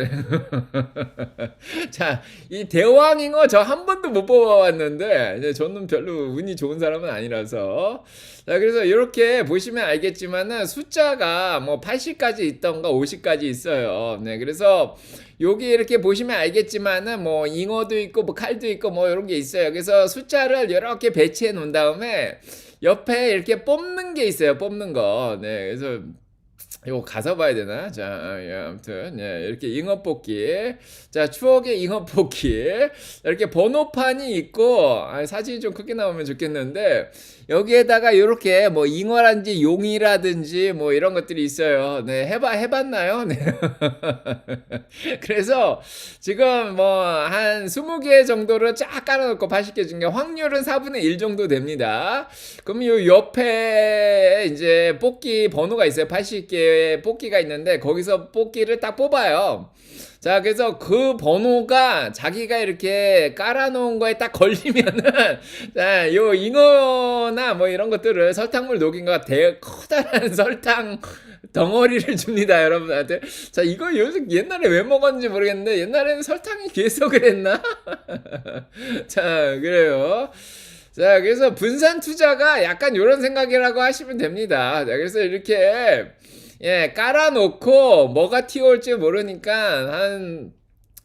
자, 이 대왕잉어 저 한 번도 못 뽑아봤는데, 이제 저는 별로 운이 좋은 사람은 아니라서. 자, 그래서 이렇게 보시면 알겠지만은 숫자가 뭐 80까지 있던가 50까지 있어요. 네, 그래서 여기 이렇게 보시면 알겠지만은 뭐 잉어도 있고 뭐 칼도 있고 뭐 이런 게 있어요. 그래서 숫자를 이렇게 배치해 놓은 다음에 옆에 이렇게 뽑는 게 있어요. 뽑는 거. 네, 그래서 이거 가서 봐야 되나? 자, 예, 아무튼 예, 이렇게 잉어 뽑기. 자, 추억의 잉어 뽑기. 이렇게 번호판이 있고, 사진이 좀 크게 나오면 좋겠는데 여기에다가 이렇게 뭐 잉어라든지 용이라든지 뭐 이런 것들이 있어요. 네, 해봤나요? 네. 그래서 지금 뭐 한 20개 정도를 쫙 깔아놓고 80개 중에 확률은 4분의 1 정도 됩니다. 그럼 요 옆에 이제 뽑기 번호가 있어요. 80개의 뽑기가 있는데 거기서 뽑기를 딱 뽑아요. 자, 그래서 그 번호가 자기가 이렇게 깔아놓은 거에 딱 걸리면은, 자, 요 잉어나 뭐 이런 것들을 설탕물 녹인 거 커다란 설탕 덩어리를 줍니다, 여러분한테. 자, 이거 요즘 옛날에 왜 먹었는지 모르겠는데, 옛날에는 설탕이 귀해서 그랬나? 자, 그래요. 자, 그래서 분산 투자가 약간 이런 생각이라고 하시면 됩니다. 자, 그래서 이렇게, 예, 깔아놓고 뭐가 튀어올지 모르니까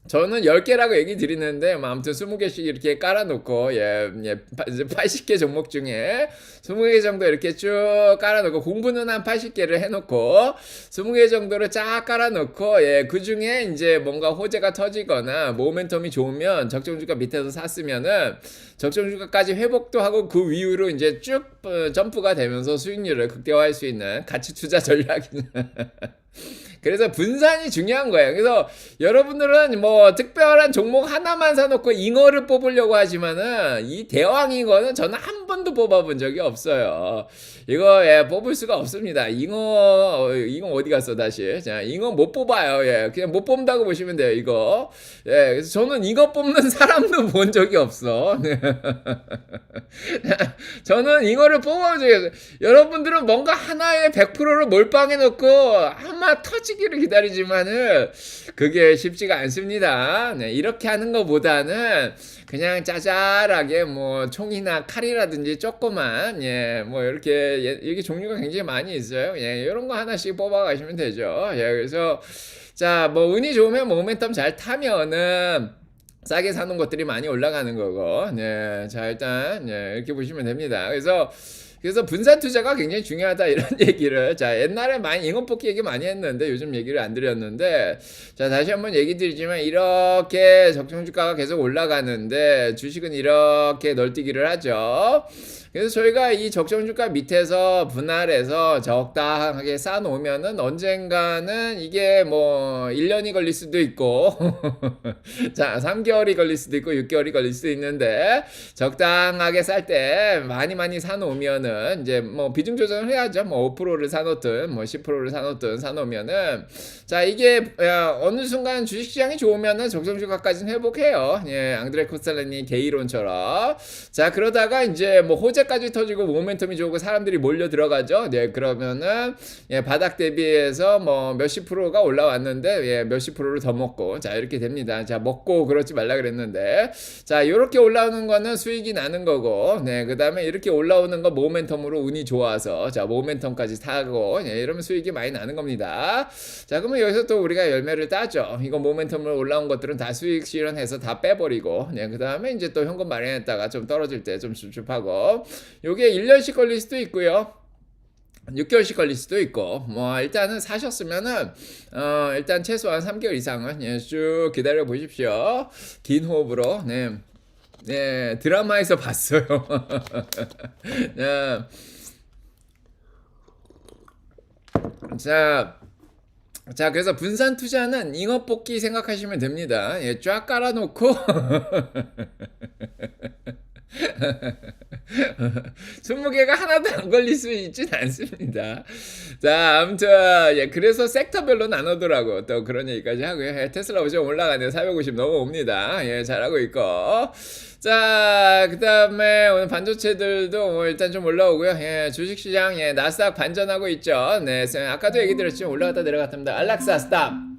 저는 10개라고 얘기 드리는데, 뭐, 아무튼 20개씩 이렇게 깔아놓고, 예, 80개 종목 중에 20개 정도 이렇게 쭉 깔아놓고, 공부는 한 80개를 해놓고, 20개 정도를 쫙 깔아놓고, 예, 그 중에 이제 뭔가 호재가 터지거나, 모멘텀이 좋으면 적정주가 밑에서 샀으면은, 적정주가까지 회복도 하고, 그 이후로 이제 쭉 점프가 되면서 수익률을 극대화할 수 있는 가치 투자 전략이 그래서 분산이 중요한 거예요. 그래서 여러분들은 뭐 특별한 종목 하나만 사놓고 잉어를 뽑으려고 하지만은 이 대왕 잉어는 저는 한 번도 뽑아본 적이 없어요. 이거 예, 뽑을 수가 없습니다. 잉어 어디 갔어 다시? 자, 잉어 못 뽑아요. 예, 그냥 못 뽑는다고 보시면 돼요. 이거. 예, 그래서 저는 잉어 뽑는 사람도 본 적이 없어. 저는 잉어를 뽑아본 적이 없어요. 여러분들은 뭔가 하나에 100%를 몰빵해 놓고 아마 터지기를 기다리지만은 그게 쉽지가 않습니다. 네, 이렇게 하는 것보다는 그냥 짜잘하게 뭐 총이나 칼이라든지 조그만, 예, 뭐 이렇게 종류가 굉장히 많이 있어요. 예, 이런 거 하나씩 뽑아 가시면 되죠. 예, 그래서 자, 뭐 운이 좋으면 모멘텀 잘 타면은 싸게 사는 것들이 많이 올라가는 거고, 네, 자, 일단 예, 이렇게 보시면 됩니다. 그래서 분산 투자가 굉장히 중요하다 이런 얘기를, 자, 옛날에 많이 잉어뽑기 얘기 많이 했는데 요즘 얘기를 안 드렸는데, 자, 다시 한번 얘기 드리지만 이렇게 적정주가가 계속 올라가는데 주식은 이렇게 널뛰기를 하죠. 그래서 저희가 이 적정주가 밑에서 분할해서 적당하게 쌓아놓으면은 언젠가는 이게 뭐 1년이 걸릴 수도 있고 자, 3개월이 걸릴 수도 있고 6개월이 걸릴 수도 있는데 적당하게 쌀 때 많이 쌓아놓으면은 사놓으면은 이제 뭐 비중 조정을 해야죠. 뭐 5%를 사놓든 뭐 10%를 사놓든 사놓으면은 자 이게 어느 순간 주식시장이 좋으면은 적정주가까지는 회복해요. 예, 앙드레 코스탈레니 개이론처럼. 자 그러다가 이제 뭐 호재까지 터지고 모멘텀이 좋고 사람들이 몰려 들어가죠. 네 그러면은 예, 바닥 대비해서 뭐 몇십 프로가 올라왔는데 예, 몇십 프로를 더 먹고 자 이렇게 됩니다. 자 먹고 그러지 말라 그랬는데 자 이렇게 올라오는 거는 수익이 나는 거고 네 그다음에 이렇게 올라오는 거 모멘텀으로 운이 좋아서 자 모멘텀까지 타고 예, 이러면 수익이 많이 나는 겁니다. 자 그러면 여기서 또 우리가 열매를 따죠. 이거 모멘텀으로 올라온 것들은 다 수익 실현해서 다 빼버리고 네 그다음에 이제 또 현금 마련했다가 좀 떨어질 때 좀 줍줍하고 요게 1년씩 걸릴 수도 있고요. 6개월씩 걸릴 수도 있고 뭐 일단은 사셨으면은 일단 최소한 3개월 이상은 예, 쭉 기다려 보십시오. 긴 호흡으로 네, 네 드라마에서 봤어요. 네. 자 그래서 분산 투자는 잉어 뽑기 생각하시면 됩니다. 예, 쫙 깔아놓고 20개가 하나도 안 걸릴 수 있진 않습니다. 자, 아무튼, 예, 그래서 섹터별로 나누더라고. 또 그런 얘기까지 하고요. 예, 테슬라 오점 올라가네요. 450 넘어옵니다. 예, 잘하고 있고. 자, 그 다음에 오늘 반도체들도 뭐 일단 좀 올라오고요. 예, 주식시장, 예, 나스닥 반전하고 있죠. 네, 아까도 얘기 드렸지만 올라갔다 내려갔답니다. 안락사 스탑.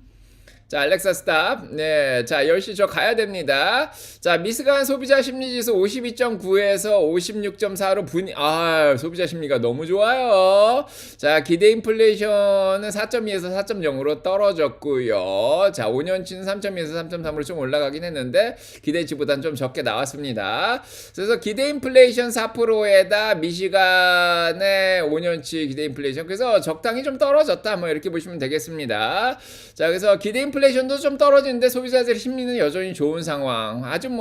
자, 알렉사 스탑. 네. 자, 10시 저 가야 됩니다. 자, 미스간 소비자 심리지수 52.9에서 56.4로 소비자 심리가 너무 좋아요. 자, 기대 인플레이션은 4.2에서 4.0으로 떨어졌고요. 자, 5년치는 3.2에서 3.3으로 좀 올라가긴 했는데 기대치보다는 좀 적게 나왔습니다. 그래서 기대 인플레이션 4%에다 미시간의 5년치 기대 인플레이션. 그래서 적당히 좀 떨어졌다. 뭐 이렇게 보시면 되겠습니다. 자, 그래서 기대 인플레이션도 좀 떨어지는데 소비자들의 심리는 여전히 좋은 상황. 아주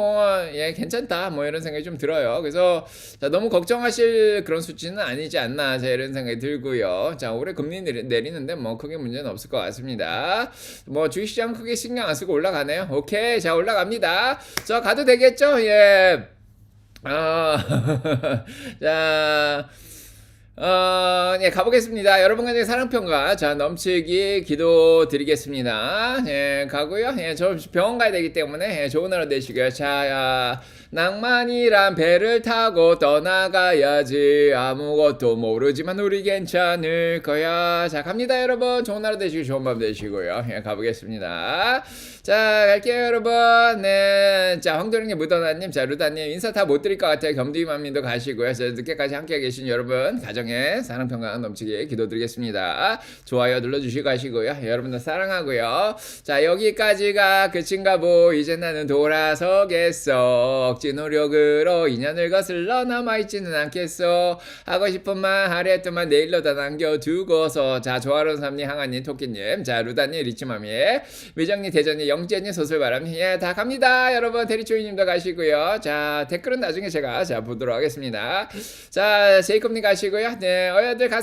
예, 괜찮다. 뭐 이런 생각이 좀 들어요. 그래서 자, 너무 걱정하실 그런 수치는 아니지 않나. 자, 이런 생각이 들고요. 자, 올해 금리 내리는데 뭐 크게 문제는 없을 것 같습니다. 뭐 주식시장 크게 신경 안 쓰고 올라가네요. 오케이. 자, 올라갑니다. 자, 가도 되겠죠? 예. 자, 예, 가보겠습니다. 여러분과의 사랑평가, 자, 넘치기 기도 드리겠습니다. 예, 가고요. 예, 저 병원 가야 되기 때문에, 예, 좋은 하루 되시고요. 자, 낭만이란 배를 타고 떠나가야지. 아무것도 모르지만 우리 괜찮을 거야. 자, 갑니다, 여러분. 좋은 하루 되시고, 좋은 밤 되시고요. 예, 가보겠습니다. 자, 갈게요, 여러분. 네. 자, 황도령님, 무더나님, 자, 루다님, 인사 다 못 드릴 것 같아요. 겸디맘님도 가시고요. 자, 늦게까지 함께 계신 여러분, 가정에 사랑평강 넘치게 기도드리겠습니다. 좋아요 눌러주시고 가시고요. 여러분들 사랑하고요. 자, 여기까지가 끝인가 보. 이제 나는 돌아서겠어. 억지 노력으로 인연을 거슬러 남아있지는 않겠어. 하고 싶은 말 하랬더만 내일로 다 남겨두고서. 자, 조아론 삼님, 항아님, 토끼님, 자, 루다님, 리치마미, 미정님, 대전님, 영재님, 소설바람님, 예, 다 갑니다. 여러분, 대리초이님도 가시고요. 자, 댓글은 나중에 제가 보도록 하겠습니다. 자, 제이콥님 가시고요. 네, 어여들 가세요.